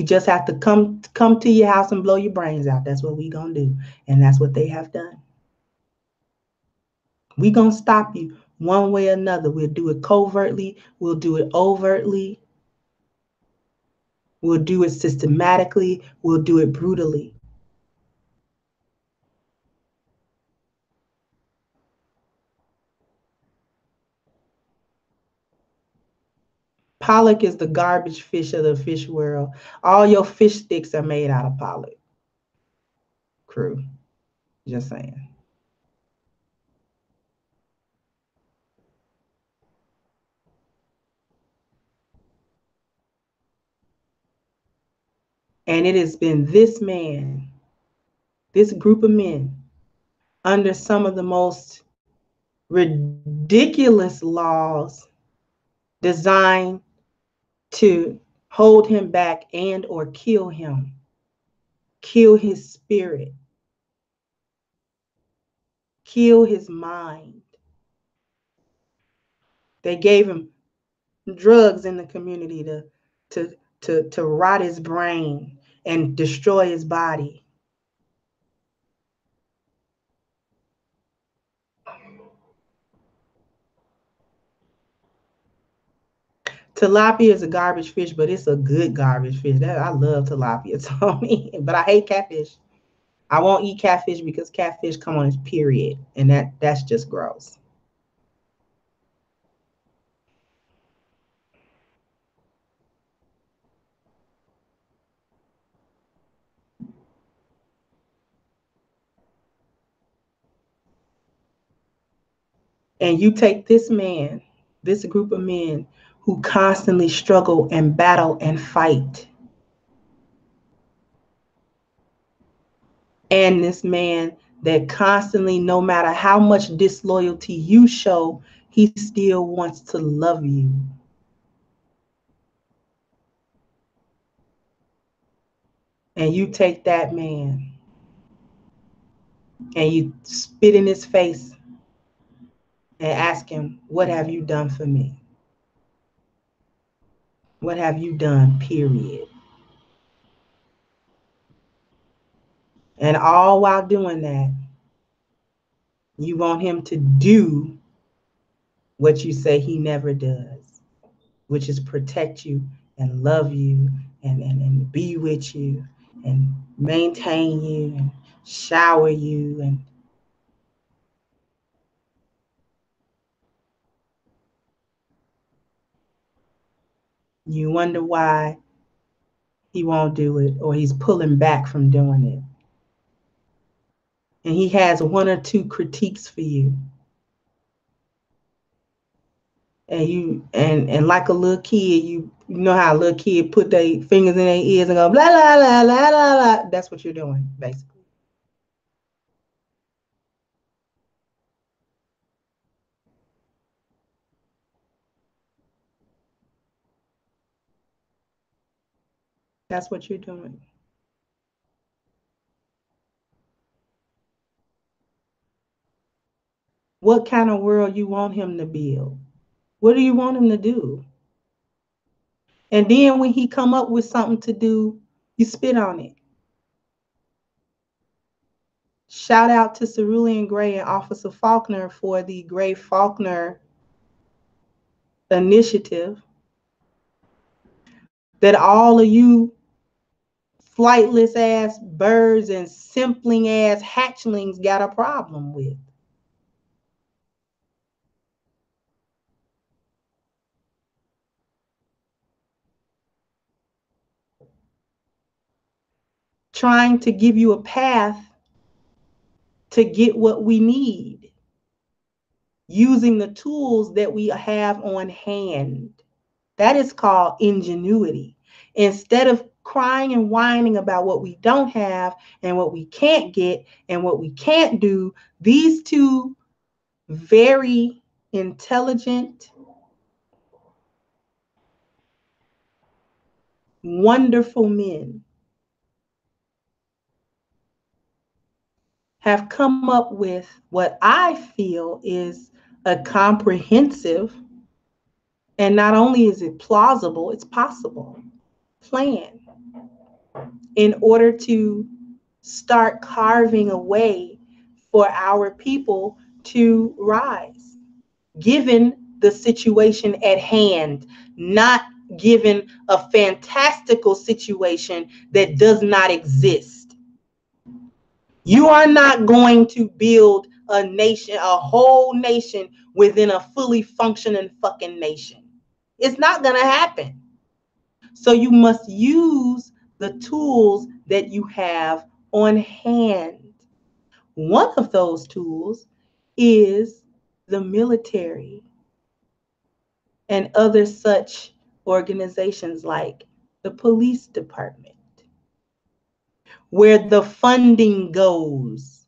just have to come to your house and blow your brains out, that's what we gonna do. And that's what they have done. We gonna stop you one way or another. We'll do it covertly, we'll do it overtly, we'll do it systematically, we'll do it brutally. Pollock is the garbage fish of the fish world. All your fish sticks are made out of pollock. Crew, just saying. And it has been this man, this group of men, under some of the most ridiculous laws designed to hold him back and or kill him, kill his spirit, kill his mind. They gave him drugs in the community to rot his brain and destroy his body. Tilapia is a garbage fish, but it's a good garbage fish. I love tilapia, Tony, but I hate catfish. I won't eat catfish because catfish come on its period, and that's just gross. And you take this man, this group of men who constantly struggle and battle and fight, and this man that constantly, no matter how much disloyalty you show, he still wants to love you. And you take that man and you spit in his face and ask him, what have you done for me? What have you done, period? And all while doing that, you want him to do what you say he never does, which is protect you and love you and be with you and maintain you and shower you. And you wonder why he won't do it, or he's pulling back from doing it. and he has one or two critiques for you. And you and like a little kid, you know how a little kid put their fingers in their ears and go blah blah blah blah blah blah. That's what you're doing, basically. That's what you're doing. What kind of world you want him to build? What do you want him to do? And then when he come up with something to do, you spit on it. Shout out to Cerulean Gray and Officer Faulkner for the Gray Faulkner initiative that all of you flightless ass birds and simpling ass hatchlings got a problem with. Trying to give you a path to get what we need, using the tools that we have on hand. That is called ingenuity. Instead of crying and whining about what we don't have and what we can't get and what we can't do, these two very intelligent, wonderful men have come up with what I feel is a comprehensive, and not only is it plausible, it's possible, plan in order to start carving a way for our people to rise, given the situation at hand, not given a fantastical situation that does not exist. You are not going to build a nation, a whole nation within a fully functioning fucking nation. It's not going to happen. So you must use the tools that you have on hand. One of those tools is the military and other such organizations like the police department, where the funding goes.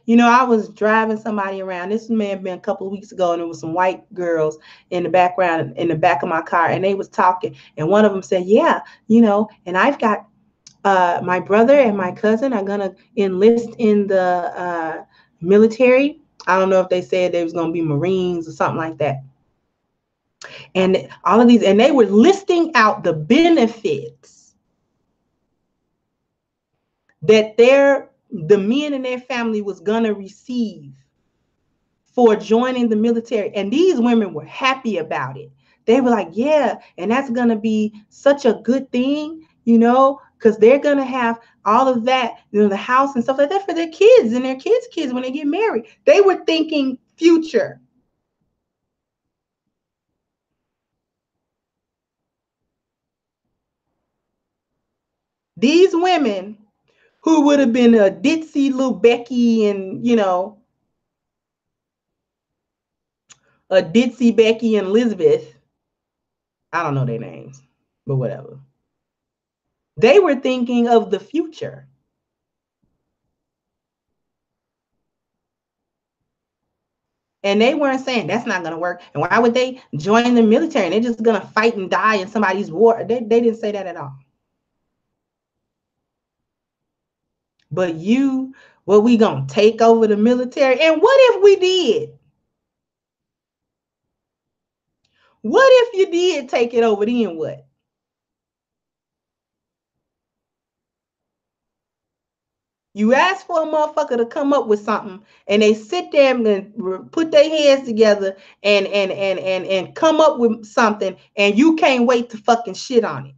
You know, I was driving somebody around. This may have been a couple of weeks ago, and there was some white girls in the background, in the back of my car, and they was talking. And one of them said, "Yeah, you know, and I've got my brother and my cousin are gonna enlist in the military." I don't know if they said they was gonna be Marines or something like that. And all of these, and they were listing out the benefits that the men in their family was gonna receive for joining the military. And these women were happy about it. They were like, yeah, and that's gonna be such a good thing, you know, because they're gonna have all of that, you know, the house and stuff like that for their kids and their kids when they get married. They were thinking future. These women who would have been a ditzy little Becky and, you know, a ditzy Becky and Elizabeth. I don't know their names, but whatever. They were thinking of the future. And they weren't saying that's not going to work. And why would they join the military? And they're just going to fight and die in somebody's war. They didn't say that at all. But well, we going to take over the military? And what if we did? What if you did take it over? Then what? You ask for a motherfucker to come up with something, and they sit there and put their heads together and come up with something, and you can't wait to fucking shit on it.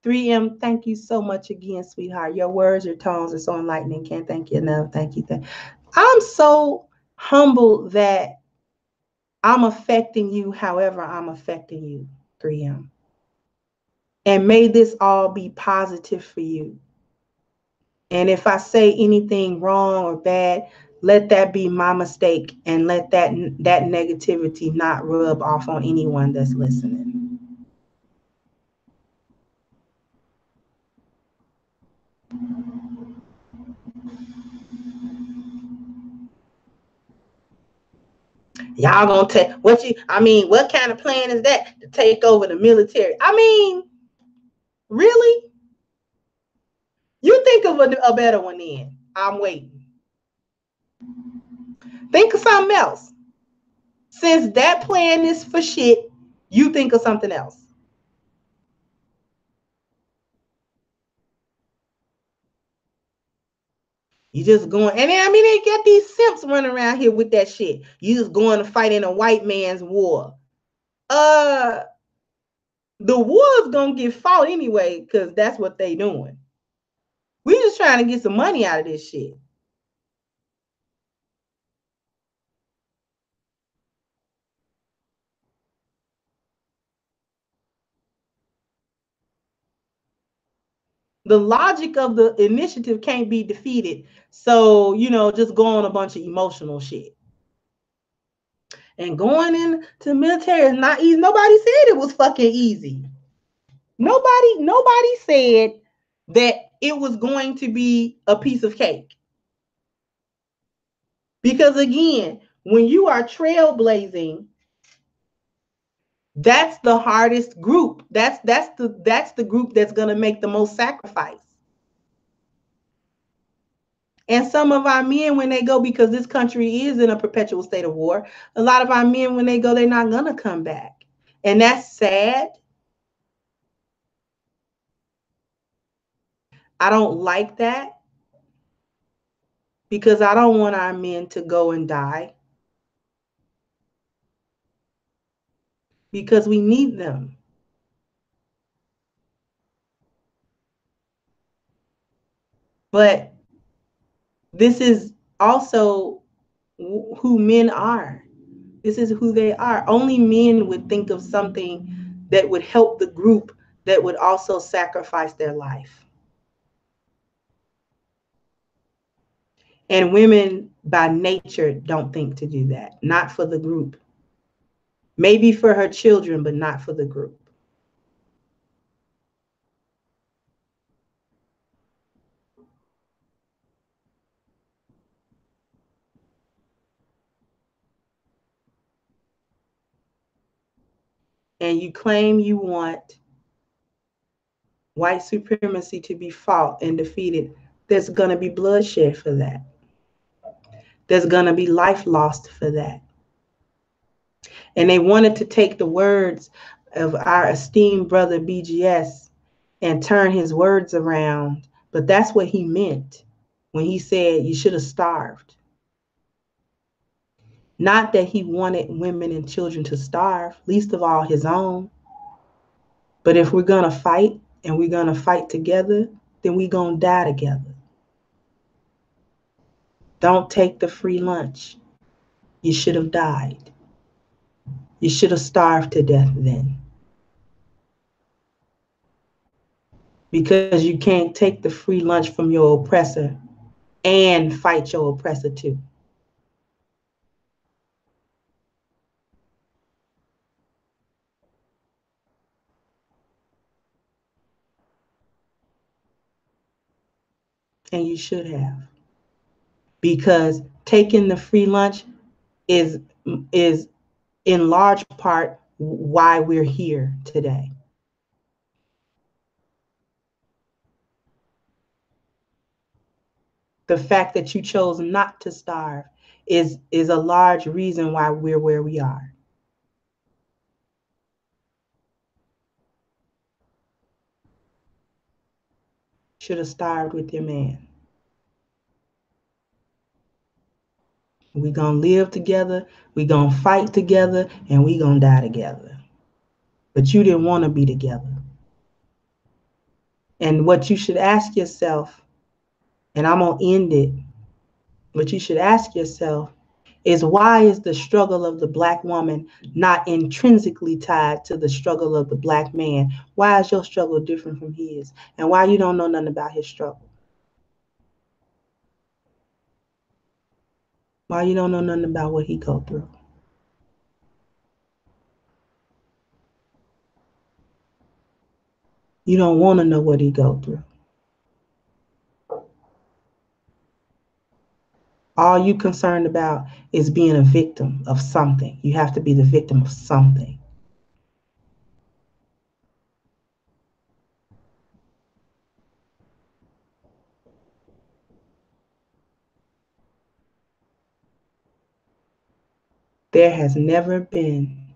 3M, thank you so much again, sweetheart. Your words, your tones are so enlightening. Can't thank you enough. Thank you. I'm so humbled that I'm affecting you however I'm affecting you, 3M. And may this all be positive for you. And if I say anything wrong or bad, let that be my mistake, and let that negativity not rub off on anyone that's listening. Y'all gonna take what what kind of plan is that to take over the military? I mean, really? You think of a better one then. I'm waiting. Think of something else. Since that plan is for shit, you think of something else. You just going, and I mean, they get these simps running around here with that shit. You just going to fight in a white man's war. The war's gonna get fought anyway, because that's what they doing. We just trying to get some money out of this shit. The logic of the initiative can't be defeated. So, just go on a bunch of emotional shit. And going into the military is not easy. Nobody said it was fucking easy. Nobody said that it was going to be a piece of cake. Because again, when you are trailblazing, that's the hardest group. That's the group that's going to make the most sacrifice. And some of our men, when they go, because this country is in a perpetual state of war, a lot of our men, when they go, they're not going to come back. And that's sad. I don't like that, because I don't want our men to go and die, because we need them. But this is also who men are. This is who they are. Only men would think of something that would help the group, that would also sacrifice their life. And women by nature don't think to do that. Not for the group. Maybe for her children, but not for the group. And you claim you want white supremacy to be fought and defeated, there's going to be bloodshed for that. There's going to be life lost for that. And they wanted to take the words of our esteemed brother BGS and turn his words around. But that's what he meant when he said you should have starved. Not that he wanted women and children to starve, least of all his own. But if we're going to fight, and we're going to fight together, then we're going to die together. Don't take the free lunch. You should have died. You should have starved to death then. Because you can't take the free lunch from your oppressor and fight your oppressor too. And you should have. Because taking the free lunch is in large part why we're here today. The fact that you chose not to starve is a large reason why we're where we are. Should have starved with your man. We're going to live together, we're going to fight together, and we're going to die together. But you didn't want to be together. And what you should ask yourself, and I'm going to end it, what you should ask yourself is, why is the struggle of the Black woman not intrinsically tied to the struggle of the Black man? Why is your struggle different from his? And why you don't know nothing about his struggle? Why you don't know nothing about what he go through? You don't want to know what he go through. All you concerned about is being a victim of something. You have to be the victim of something. There has never been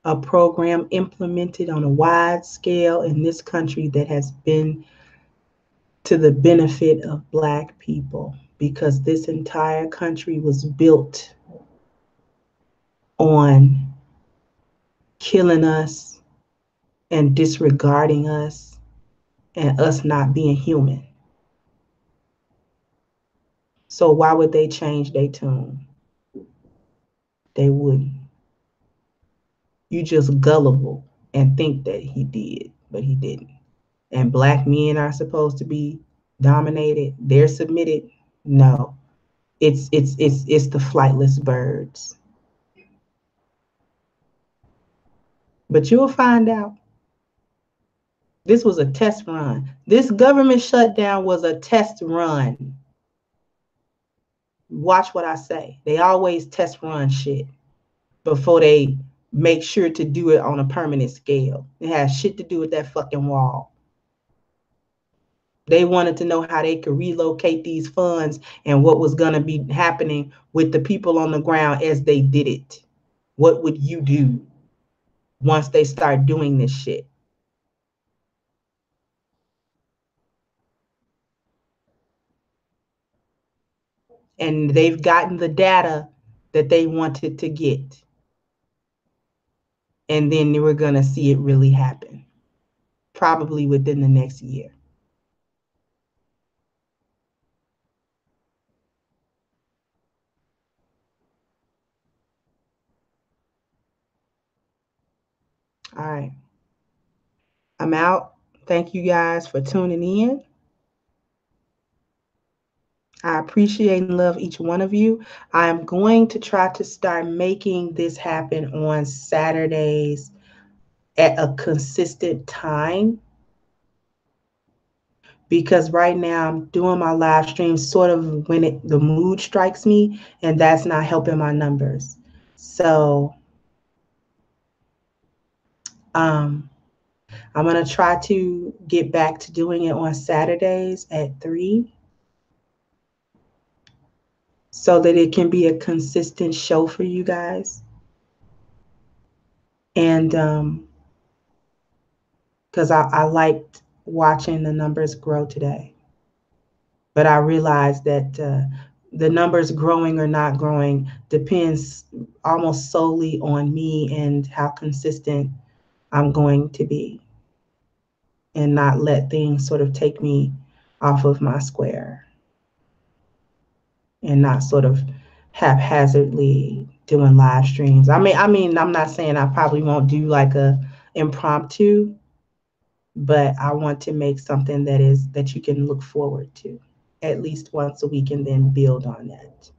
a program implemented on a wide scale in this country that has been to the benefit of Black people, because this entire country was built on killing us and disregarding us and us not being human. So why would they change their tune? They wouldn't. You just gullible and think that he did, but he didn't. And Black men are supposed to be dominated. They're submitted. No, it's the flightless birds. But you'll find out. This was a test run. This government shutdown was a test run. Watch what I say. They always test run shit before they make sure to do it on a permanent scale. It has shit to do with that fucking wall. They wanted to know how they could relocate these funds and what was going to be happening with the people on the ground as they did it. What would you do once they start doing this shit? And they've gotten the data that they wanted to get. And then we're going to see it really happen, probably within the next year. All right. I'm out. Thank you guys for tuning in. I appreciate and love each one of you. I'm going to try to start making this happen on Saturdays at a consistent time, because right now I'm doing my live streams sort of when the mood strikes me, and that's not helping my numbers. So I'm going to try to get back to doing it on Saturdays at 3 so that it can be a consistent show for you guys. And because I liked watching the numbers grow today. But I realized that the numbers growing or not growing depends almost solely on me and how consistent I'm going to be, and not let things sort of take me off of my square, and not sort of haphazardly doing live streams. I mean, I'm not saying I probably won't do like a impromptu, but I want to make something that you can look forward to at least once a week and then build on that.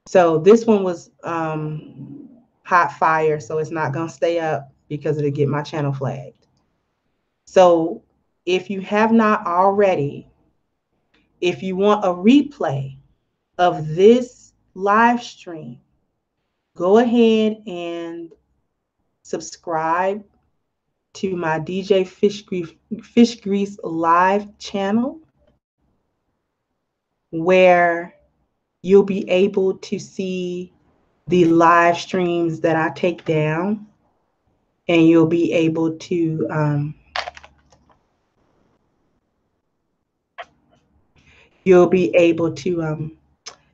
So this one was hot fire, so it's not going to stay up because it'll get my channel flagged. So if you have not already, if you want a replay of this live stream, go ahead and subscribe to my DJ Fish Grease live channel, where you'll be able to see the live streams that I take down, and you'll be able to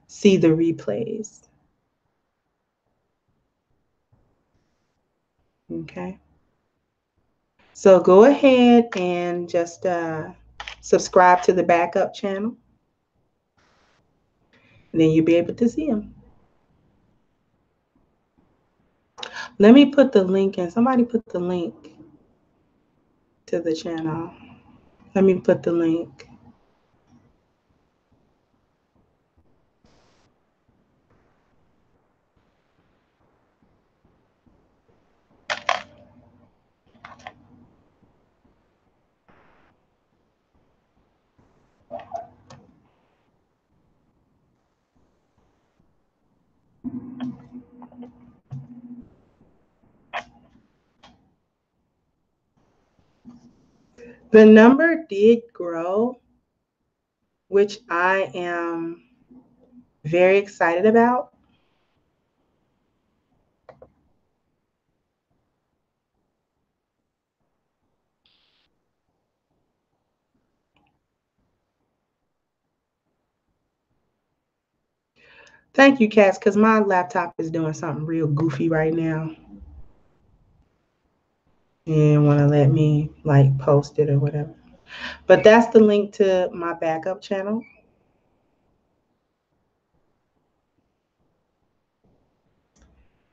see the replays. Okay. So go ahead and just subscribe to the backup channel, and then you'll be able to see them. Let me put the link in. Somebody put the link to the channel. Let me put the link. The number did grow, which I am very excited about. Thank you, Cass, because my laptop is doing something real goofy right now. And want to let me like post it or whatever. But that's the link to my backup channel.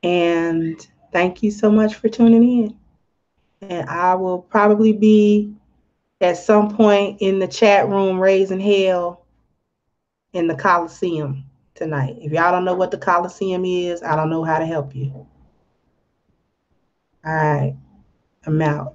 And thank you so much for tuning in. And I will probably be at some point in the chat room raising hell in the Coliseum tonight. If y'all don't know what the Coliseum is, I don't know how to help you. All right, I'm out.